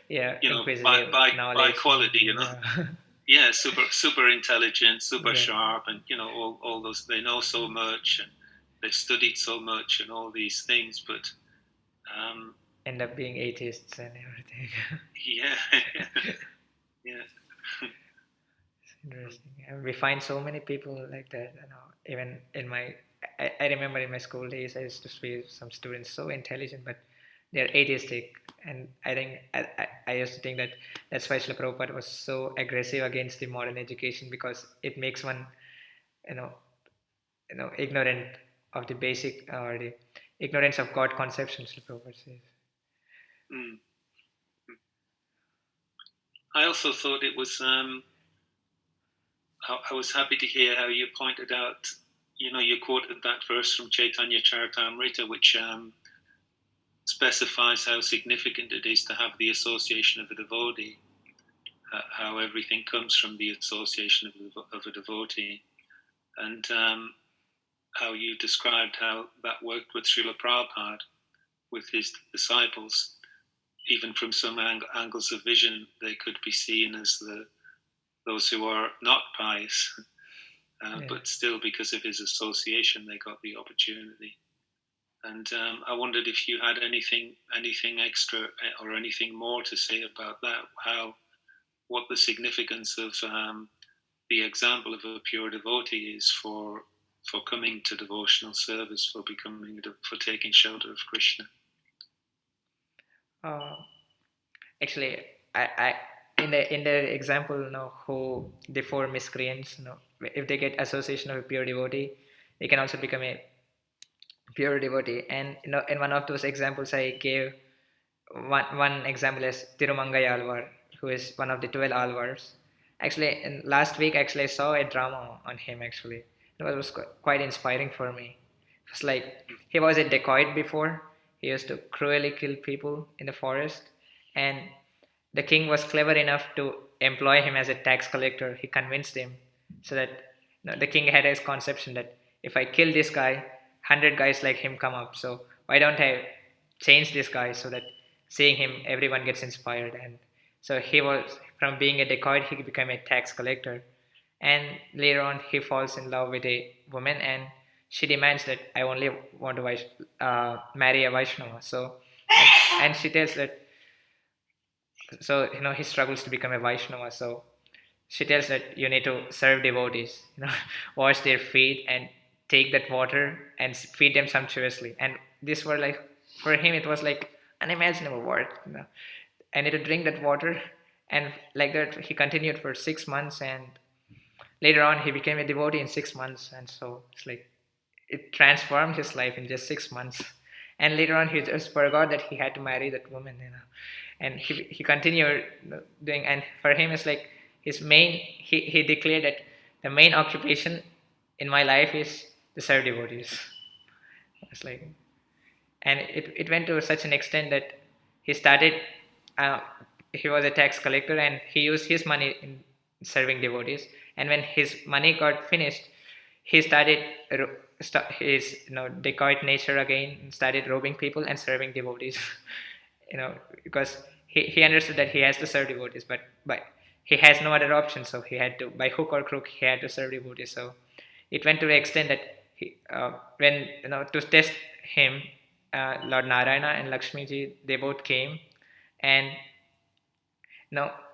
Yeah, by quality, Yeah. Yeah, super intelligent, super sharp, and all those. They know so much, and they've studied so much, and all these things, but end up being atheists and everything. Yeah, yeah. It's interesting. And we find so many people like that. Even in I remember in my school days, I used to see some students so intelligent, but they're atheistic. And I think I used to think that that's why Srila Prabhupada was so aggressive against the modern education, because it makes one, ignorant of the basic, or the ignorance of God conception, Srila Prabhupada says. I also thought it was. I was happy to hear how you pointed out. You quoted that verse from Chaitanya Charitamrita, which specifies how significant it is to have the association of a devotee, how everything comes from the association of a devotee, and how you described how that worked with Srila Prabhupada, with his disciples. Even from some angles of vision, they could be seen as those who are not pious, but still, because of his association, they got the opportunity. And I wondered if you had anything extra or anything more to say about that. What the significance of the example of a pure devotee is for coming to devotional service, for taking shelter of Krishna. Actually, I in the example, who the four miscreants, if they get association of a pure devotee, they can also become a pure devotee. And in one of those examples I gave, one example is Tirumangai Alvar, who is one of the 12 Alvars. Actually, in last week, I saw a drama on him. Actually, it was quite inspiring for me. It's like he was a dacoit before. He used to cruelly kill people in the forest, and the king was clever enough to employ him as a tax collector. He convinced him, so that the king had his conception that if I kill this guy, 100 guys like him come up. So why don't I change this guy, so that seeing him, everyone gets inspired. And so he was, from being a dacoit, he became a tax collector. And later on, he falls in love with a woman, and she demands that I only want to marry a Vaishnava. So, and she tells that, so he struggles to become a Vaishnava. So she tells that you need to serve devotees, wash their feet and take that water and feed them sumptuously. And this were like, for him it was like unimaginable work. I need to drink that water, and like that he continued for 6 months, and later on he became a devotee in 6 months. And so it's like it transformed his life in just 6 months. And later on he just forgot that he had to marry that woman, and he continued doing. And for him it's like his main, he declared that the main occupation in my life is to serve devotees. It's like, and it went to such an extent that he started, he was a tax collector, and he used his money in serving devotees. And when his money got finished, he started his dacoit nature again, and started robbing people and serving devotees. Because he understood that he has to serve devotees, but he has no other option. So he had to, by hook or crook, he had to serve devotees. So it went to the extent that he, when to test him, Lord Narayana and Lakshmi ji, they both came. And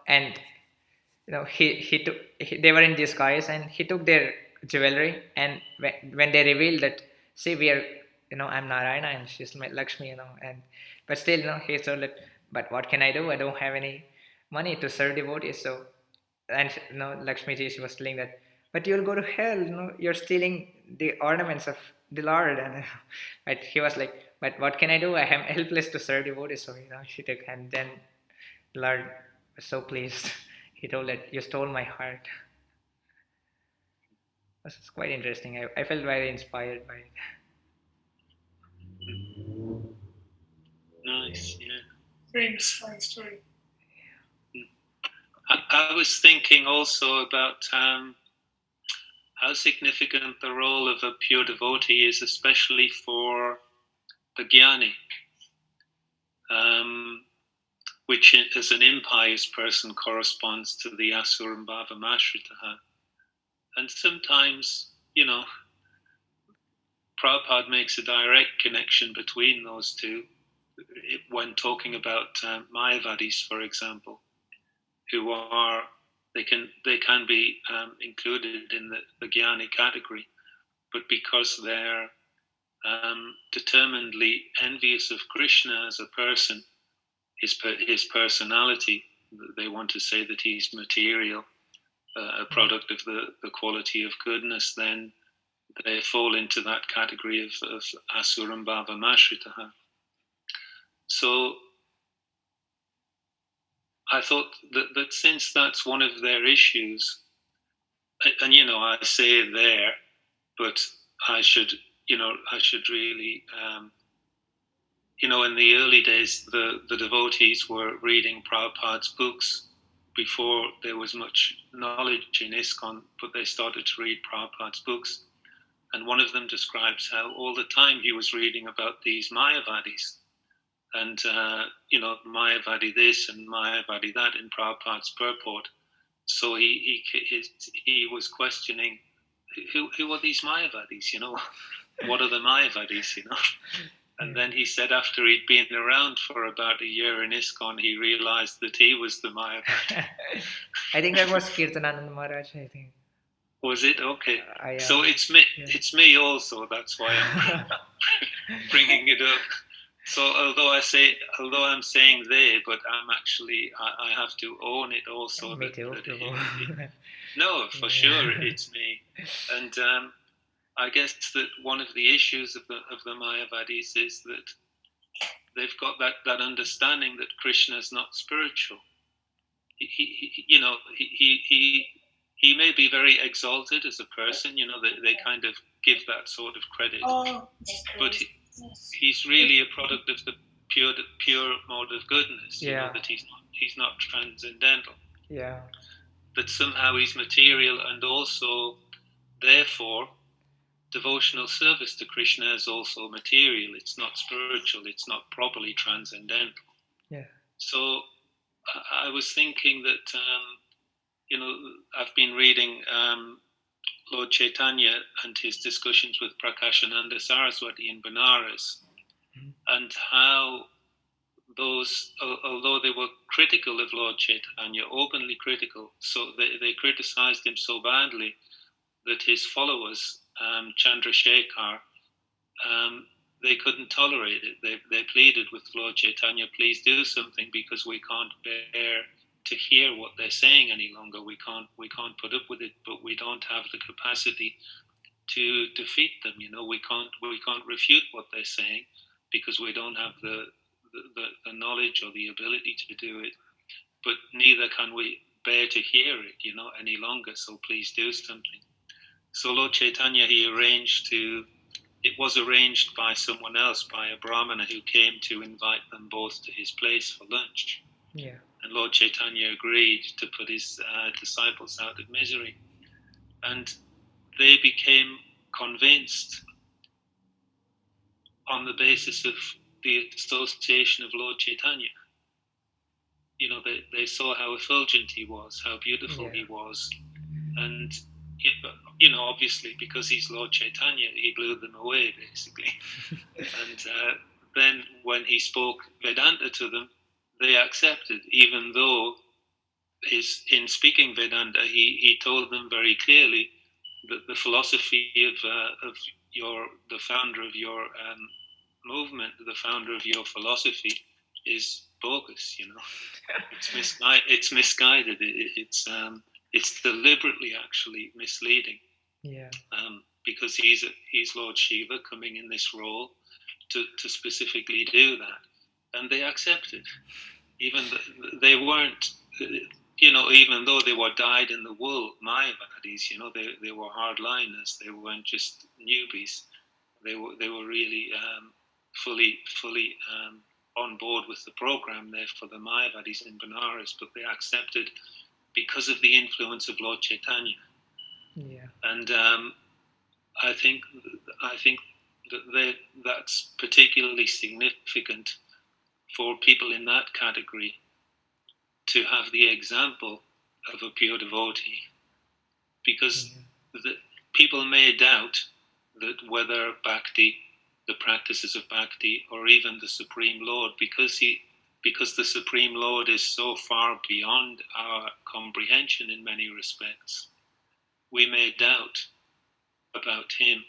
and they were in disguise, and he took their jewelry. And when they revealed that, see, we are, I'm Narayana and she's my Lakshmi, and but still, he told that, but what can I do? I don't have any money to serve devotees. So, and Lakshmi ji, she was telling that, but you'll go to hell. You're stealing the ornaments of the Lord, and but he was like, but what can I do? I am helpless to serve devotees. So she took, and then Lord was so pleased. He told that you stole my heart. This is quite interesting. I felt very inspired by it. Nice, yeah. Very inspiring story. I was thinking also about how significant the role of a pure devotee is, especially for the jnani, which as an impious person corresponds to the asuram bhava mashritaha. And sometimes, Prabhupada makes a direct connection between those two when talking about Mayavadis, for example, who are they can be included in the jnani category, but because they're determinedly envious of Krishna as a person, his personality, they want to say that he's material, a product of the quality of goodness, then they fall into that category of asuram bhava mashritaha. So I thought that since that's one of their issues, and I say it there, but I should really, in the early days, the devotees were reading Prabhupada's books before there was much knowledge in ISKCON, but they started to read Prabhupada's books. And one of them describes how all the time he was reading about these Mayavadis, and Mayavadi this and Mayavadi that in Prabhupada's purport. So he was questioning, who are these Mayavadis? What are the Mayavadis? And then he said, after he'd been around for about a year in ISKCON, he realized that he was the Mayavadi. I think that was Kirtananand Maharaj. I think. Was it? Okay. So it's me. Yeah. It's me also. That's why I'm bringing it up. So although I'm saying they, but I'm actually I have to own it also. Me too. No, for sure, it's me. And I guess that one of the issues of the Mayavadis is that they've got that understanding that Krishna is not spiritual. He may be very exalted as a person. They kind of give that sort of credit, but he's really a product of the pure mode of goodness. That he's not transcendental. Yeah. That somehow he's material, and also therefore devotional service to Krishna is also material. It's not spiritual. It's not properly transcendental. Yeah. So I was thinking that I've been reading Lord Chaitanya and his discussions with Prakashananda Saraswati in Benares, and how those, although they were critical of Lord Chaitanya, openly critical, so they criticized him so badly that his followers, Chandrasekhar, they couldn't tolerate it. They pleaded with Lord Chaitanya, please do something, because we can't bear to hear what they're saying any longer. We can't put up with it, but we don't have the capacity to defeat them. We can't refute what they're saying, because we don't have the knowledge or the ability to do it. But neither can we bear to hear it, any longer. So please do something. So Lord Chaitanya, it was arranged by someone else, by a Brahmana who came to invite them both to his place for lunch. Yeah. And Lord Chaitanya agreed to put his disciples out of misery. And they became convinced on the basis of the association of Lord Chaitanya. They saw how effulgent he was, how beautiful he was. And, obviously because he's Lord Chaitanya, he blew them away, basically. And then when he spoke Vedanta to them, they accepted, even though in speaking Vedanta, he told them very clearly that the philosophy of the founder of your movement, the founder of your philosophy, is bogus. It's misguided. It's deliberately actually misleading. Yeah. Because he's Lord Shiva coming in this role to specifically do that, and they accepted. Even they weren't, even though they were dyed-in-the-wool Mayavadis, they were hardliners. They weren't just newbies. They were really fully on board with the program there for the Mayavadis in Benares, but they accepted because of the influence of Lord Chaitanya. Yeah. And I think that's particularly significant for people in that category to have the example of a pure devotee, because the people may doubt that whether bhakti, the practices of bhakti, or even the Supreme Lord, because the Supreme Lord is so far beyond our comprehension in many respects, we may doubt about him,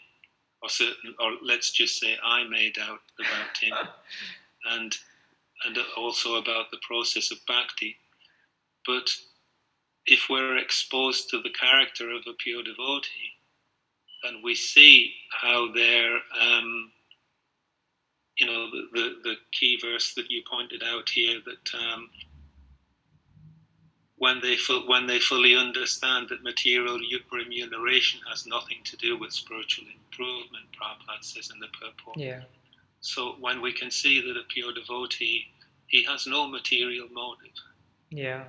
or let's just say I may doubt about him, and also about the process of bhakti. But if we're exposed to the character of a pure devotee, and we see how they're, the key verse that you pointed out here, that when they fully understand that material remuneration has nothing to do with spiritual improvement, Prabhupada says in the purport. Yeah. So when we can see that a pure devotee, he has no material motive. Yeah.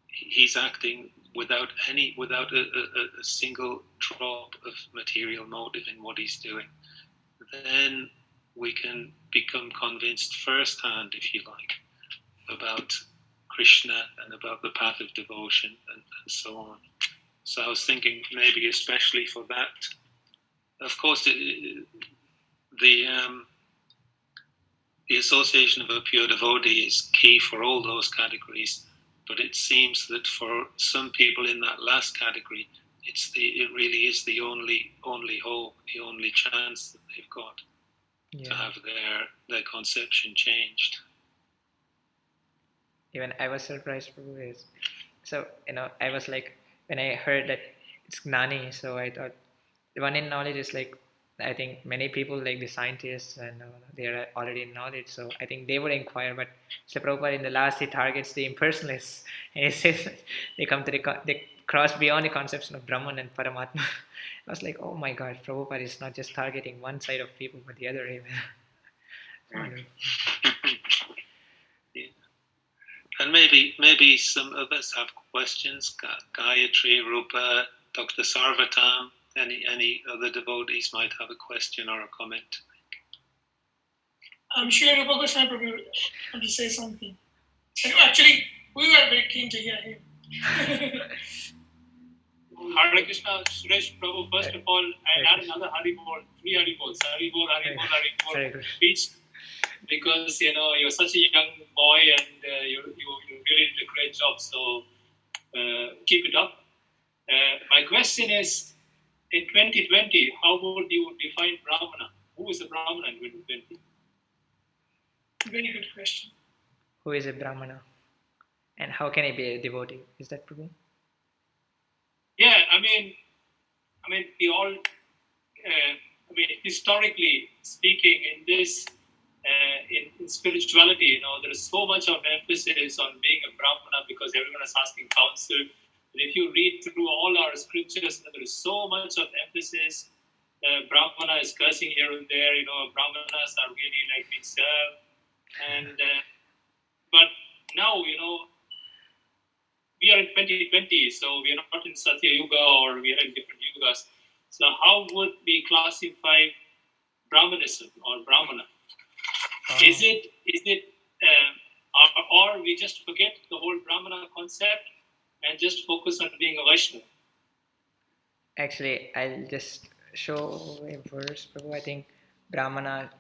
He's acting without a single drop of material motive in what he's doing. Then we can become convinced firsthand, if you like, about Krishna and about the path of devotion and so on. So I was thinking maybe especially for that. Of course, the association of a pure devotee is key for all those categories, but it seems that for some people in that last category, it really is the only hope, the only chance that they've got to have their conception changed. Even I was surprised, Prabhu. So I was like, when I heard that it's Gnani, so I thought the one in knowledge is like, I think many people like the scientists and they are already in knowledge, so I think they would inquire. But so Prabhupada in the last he targets the impersonalists, and he says they come to they cross beyond the conception of Brahman and Paramatma. I was like, oh my God, Prabhupada is not just targeting one side of people, but the other even. Yeah. And maybe some others have questions. Gayatri, Rupa, Dr. Sarvatam, any other devotees might have a question or a comment. I'm sure Rupa Goswami Prabhu want to say something. Actually, we were very keen to hear him. Hare Krishna, Suresh Prabhu, first of all, I add another Haribol, 3 Haribols, Haribol speech, because you're such a young boy and you really did a great job, so keep it up. My question is, in 2020, how would you define Brahmana? Who is a Brahmana in 2020? Very good question. Who is a Brahmana? And how can he be a devotee? Is that Prabhu? Yeah, I mean, we all, historically speaking, in this, in spirituality, there is so much of emphasis on being a Brahmana because everyone is asking counsel. And if you read through all our scriptures, there is so much of emphasis. Brahmana is cursing here and there. Brahmanas are really like being served. And but now, we are in 2020, so we are not in Satya Yuga or we are in different yugas. So how would we classify Brahmanism or Brahmana? Is it, or we just forget the whole Brahmana concept and just focus on being a Vaishnava? Actually, I'll just show a verse, Prabhu. I think Brahmana,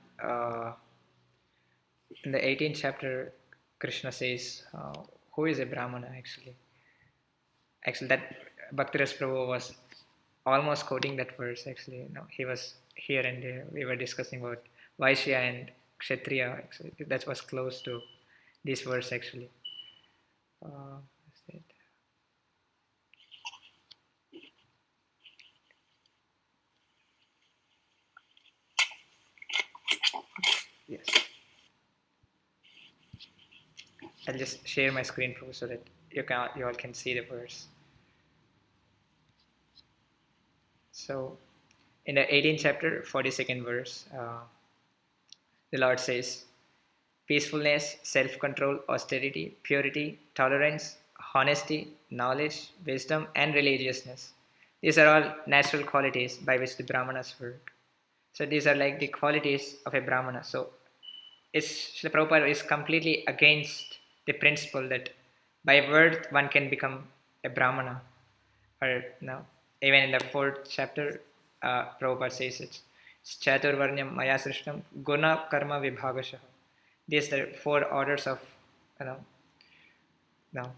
in the 18th chapter, Krishna says, who is a Brahmana actually? Actually, that Bhaktiras Prabhu was almost quoting that verse actually. He was here and we were discussing about Vaishya and Kshatriya. Actually, that was close to this verse actually. What's that? Yes. I'll just share my screen so that you all can see the verse. So, in the 18th chapter, 42nd verse, the Lord says, peacefulness, self-control, austerity, purity, tolerance, honesty, knowledge, wisdom, and religiousness. These are all natural qualities by which the Brahmanas work. So these are like the qualities of a Brahmana. So Srila Prabhupada is completely against the principle that by birth one can become a Brahmana. Or no, even in the 4th chapter, Prabhupada says it. Chaturvarnyam maya srishtam guna karma vibhagashaha. These are 4 orders of, you know, no,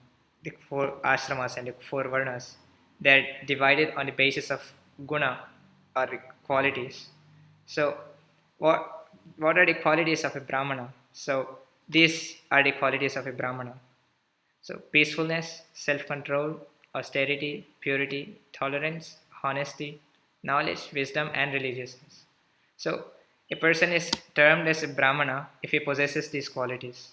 the 4 ashramas and the 4 varnas. They are divided on the basis of guna or qualities. So, what are the qualities of a Brahmana? So, these are the qualities of a Brahmana. So, peacefulness, self control, austerity, purity, tolerance, honesty, knowledge, wisdom, and religiousness. So, a person is termed as a Brahmana if he possesses these qualities.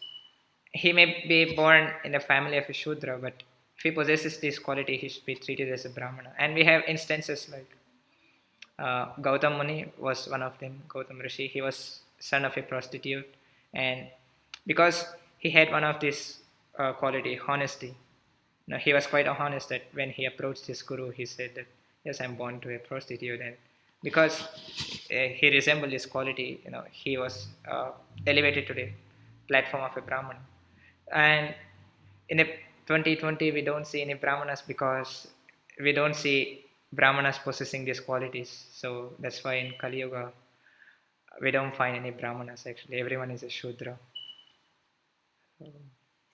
He may be born in the family of a Shudra, but if he possesses this quality, he should be treated as a Brahmana. And we have instances like Gautam Muni was one of them. Gautam Rishi, he was son of a prostitute, and because he had one of this quality, honesty. Now, he was quite honest that when he approached his guru, he said that yes, I'm born to a prostitute, and because he resembled this quality, he was elevated to the platform of a Brahmana. And in a 2020, we don't see any Brahmanas because we don't see Brahmanas possessing these qualities. So that's why in Kali Yuga, we don't find any Brahmanas actually. Everyone is a Shudra.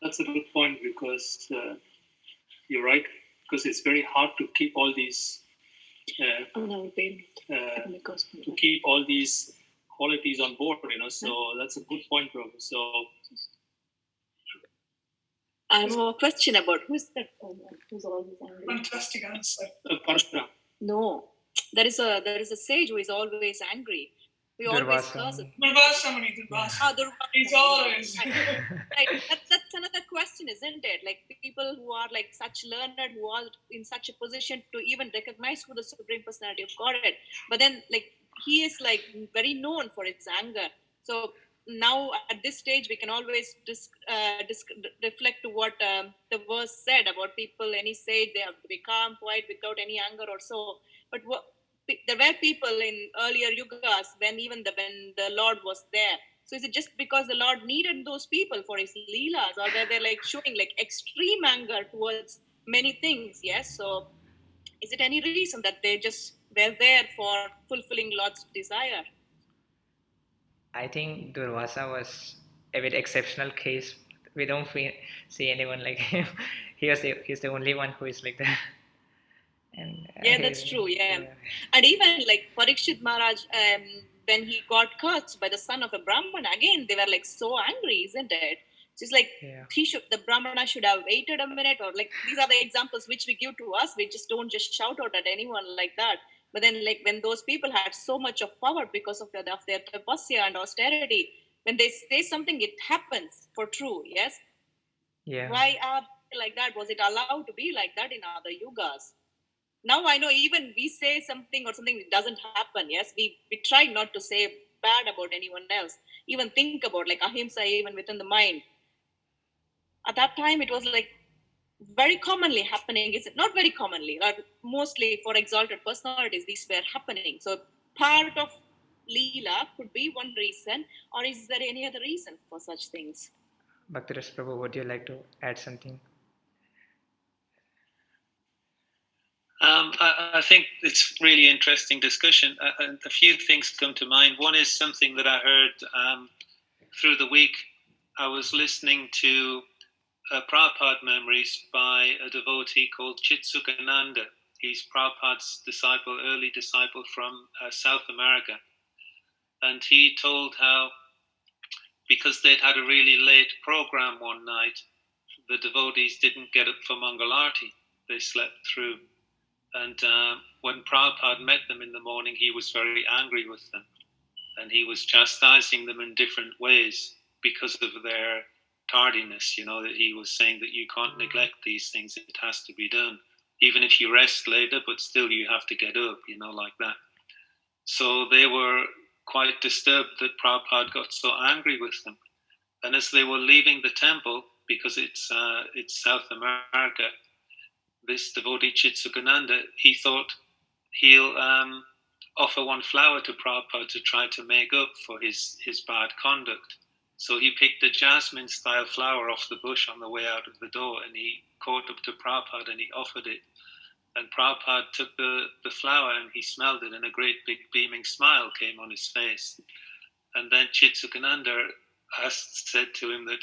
That's a good point because you're right, because it's very hard to keep all these to keep all these qualities on board, so that's a good point, bro. So I have a question about who's that woman who's always angry? Fantastic answer. Parashura. No, there is a sage who is always angry. We always curse it. Durvasa. He's always. Right. That's another question, isn't it? Like people who are like such learned, who are in such a position to even recognize who the Supreme Personality of Godhead, but then like he is like very known for his anger. So now at this stage we can always reflect to what the verse said about people. Any sage, they have to be calm, quiet, without any anger or so. But there were people in earlier yugas when the Lord was there. So is it just because the Lord needed those people for his leelas, or were they like showing like extreme anger towards many things? Yes. So is it any reason that they just were there for fulfilling Lord's desire? I think Durvasa was a bit exceptional case. We don't see anyone like him. He's the only one who is like that. And yeah, that's true. Yeah. And even like Parikshit Maharaj, when he got cursed by the son of a Brahmana, again they were like so angry, isn't it? It's like the Brahmana should have waited a minute, or like these are the examples which we give to us. We just don't just shout out at anyone like that. But then like when those people had so much of power because of their tapasya and austerity, when they say something, it happens for true. Yes. Yeah. Why are they like that? Was it allowed to be like that in other yugas? Now I know even we say something or something, it doesn't happen. Yes, we try not to say bad about anyone else. Even think about like ahimsa even within the mind. At that time, it was like very commonly happening. Is it not very commonly, or mostly for exalted personalities, these were happening. So part of Leela could be one reason, or is there any other reason for such things? Bhaktiras Prabhu, would you like to add something? I think it's really interesting discussion. A few things come to mind. One is something that I heard through the week. I was listening to Prabhupada memories by a devotee called Chitsukananda. He's Prabhupada's disciple, early disciple from South America. And he told how because they'd had a really late program one night, the devotees didn't get up for Mangalarti. They slept through. And when Prabhupada met them in the morning, he was very angry with them. And he was chastising them in different ways because of their tardiness. That he was saying that you can't neglect these things. It has to be done. Even if you rest later, but still you have to get up, like that. So they were quite disturbed that Prabhupada got so angry with them. And as they were leaving the temple, because it's South America, this devotee Chitsukananda, he thought he'll offer one flower to Prabhupada to try to make up for his bad conduct. So he picked a jasmine-style flower off the bush on the way out of the door, and he caught up to Prabhupada and he offered it. And Prabhupada took the flower and he smelled it, and a great big beaming smile came on his face. And then Chitsukananda said to him that,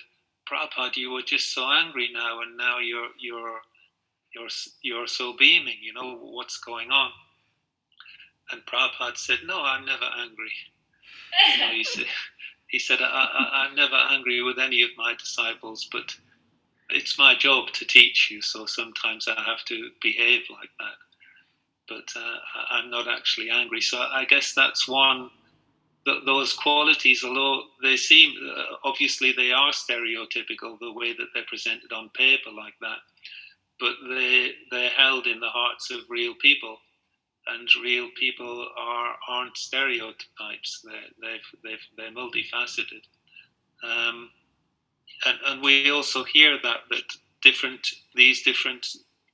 Prabhupada, you were just so angry now, and now you're so beaming. What's going on? And Prabhupada said, no, I'm never angry. He said, I'm never angry with any of my disciples, but it's my job to teach you, so sometimes I have to behave like that. But I'm not actually angry. So I guess that's one. Those qualities, although they seem, obviously they are stereotypical, the way that they're presented on paper like that, but they're held in the hearts of real people, and real people aren't stereotypes. They're multifaceted, and we also hear that these different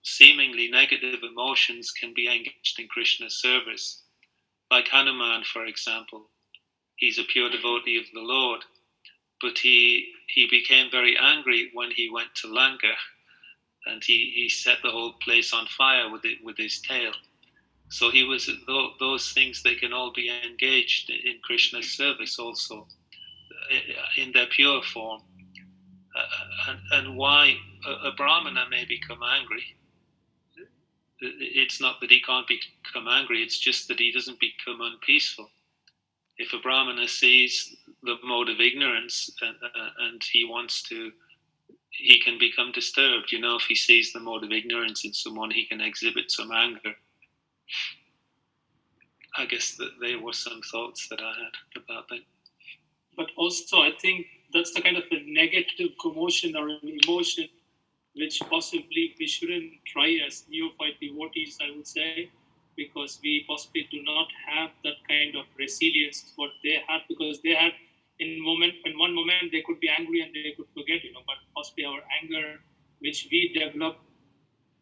seemingly negative emotions can be engaged in Krishna's service. Like Hanuman, for example, he's a pure devotee of the Lord, but he became very angry when he went to Lanka, and he set the whole place on fire with his tail. So he was those things. They can all be engaged in Krishna's service also, in their pure form. And why a Brahmana may become angry? It's not that he can't become angry. It's just that he doesn't become unpeaceful. If a Brahmana sees the mode of ignorance and he can become disturbed. If he sees the mode of ignorance in someone, he can exhibit some anger. I guess that there were some thoughts that I had about that. But also, I think that's the kind of a negative commotion or an emotion which possibly we shouldn't try as neophyte devotees, I would say, because we possibly do not have that kind of resilience what they had, because they had in one moment they could be angry and they could forget, but possibly our anger which we develop,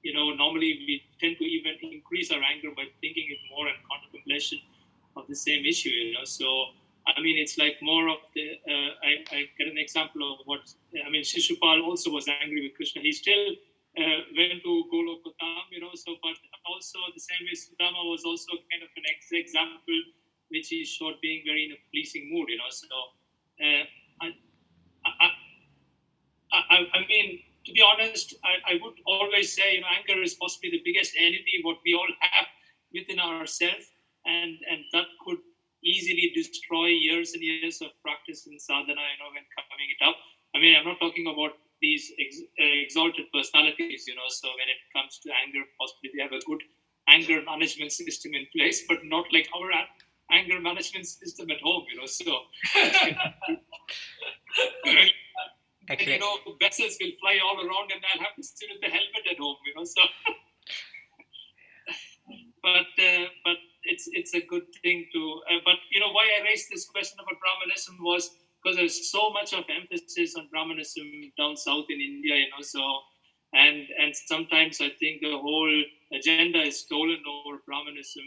normally we tend to even increase our anger by thinking it more and contemplation of the same issue, So, I mean, it's like more of the, I get an example of Shishupal also was angry with Krishna. He still went to Golokottam, so, but also the same way Sudama was also kind of an example which he showed being very in a pleasing mood, So, I mean, to be honest, I would always say, anger is possibly the biggest enemy what we all have within ourselves, and that could easily destroy years and years of practice in sadhana, when coming it up. I mean, I'm not talking about these exalted personalities, so when it comes to anger, possibly they have a good anger management system in place, but not like our anger management system at home, so Actually, vessels will fly all around and I'll have to sit with the helmet at home, so but it's a good thing to, but why I raised this question about Brahmanism was because there's so much of emphasis on Brahmanism down south in India, so and sometimes I think the whole agenda is stolen over Brahmanism.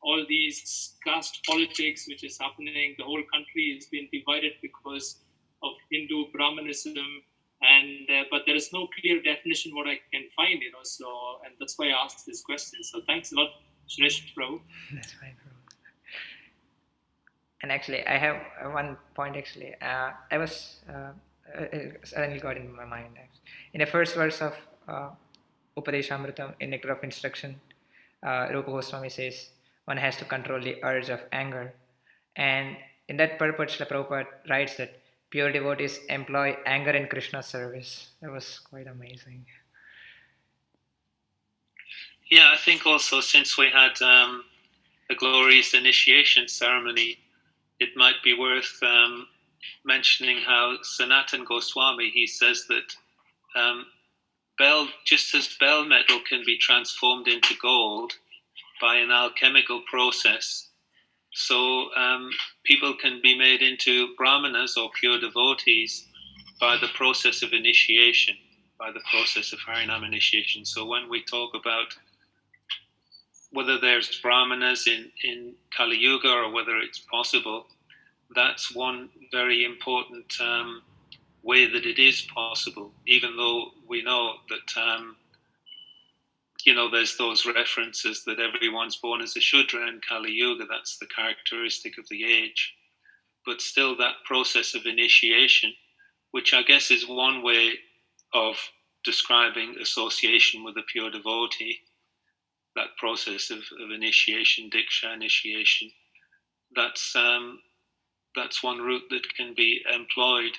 All these caste politics which is happening, the whole country has been divided because of Hindu Brahmanism, and but there is no clear definition what I can find, so, and that's why I asked this question. So thanks a lot, Suresh Prabhu. That's fine, bro. And actually, I have one point. Actually, I was suddenly got in my mind. In the first verse of Upadeshamritam, in Nectar of Instruction, Rupa Goswami says one has to control the urge of anger, and in that purport, Srila Prabhupada writes that pure devotees employ anger in Krishna's service. That was quite amazing. Yeah, I think also since we had a glorious initiation ceremony, it might be worth mentioning how Sanatan Goswami, he says that just as bell metal can be transformed into gold by an alchemical process, so people can be made into brahmanas or pure devotees by the process of initiation, by the process of Harinam initiation. So when we talk about whether there's brahmanas in Kali Yuga or whether it's possible, that's one very important way that it is possible, even though we know that there's those references that everyone's born as a Shudra in Kali Yuga. That's the characteristic of the age. But still, that process of initiation, which I guess is one way of describing association with a pure devotee, that process of initiation, Diksha initiation, that's one route that can be employed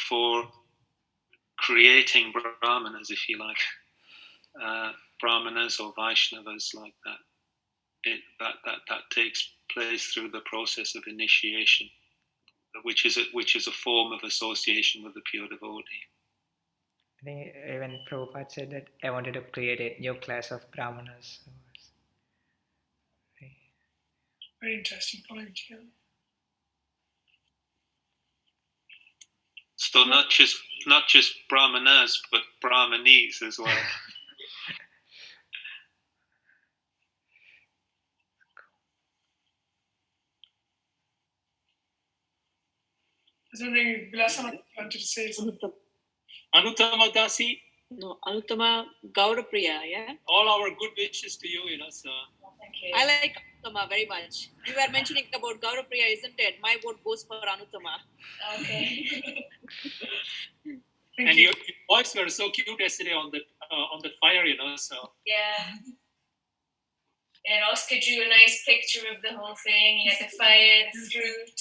for creating brahmanas, if you like, brahmanas or Vaishnavas like that. That takes place through the process of initiation, which is a form of association with the pure devotee. I think even Prabhupada said that I wanted to create a new class of brahmanas. Very interesting point. Yeah. So not just brahmanas, but brahmanis as well. I was wondering if Vilasama wanted to say something. Anuttama Dasi. No, Anuttama Gaurapriya, yeah? All our good wishes to you, so. Thank you. I like Anuttama very much. You were mentioning about Gaurapriya, isn't it? My vote goes for Anuttama. Okay. And your voice were so cute yesterday on that fire, so. Yeah. And Oscar drew a nice picture of the whole thing. You had the fire, the fruit.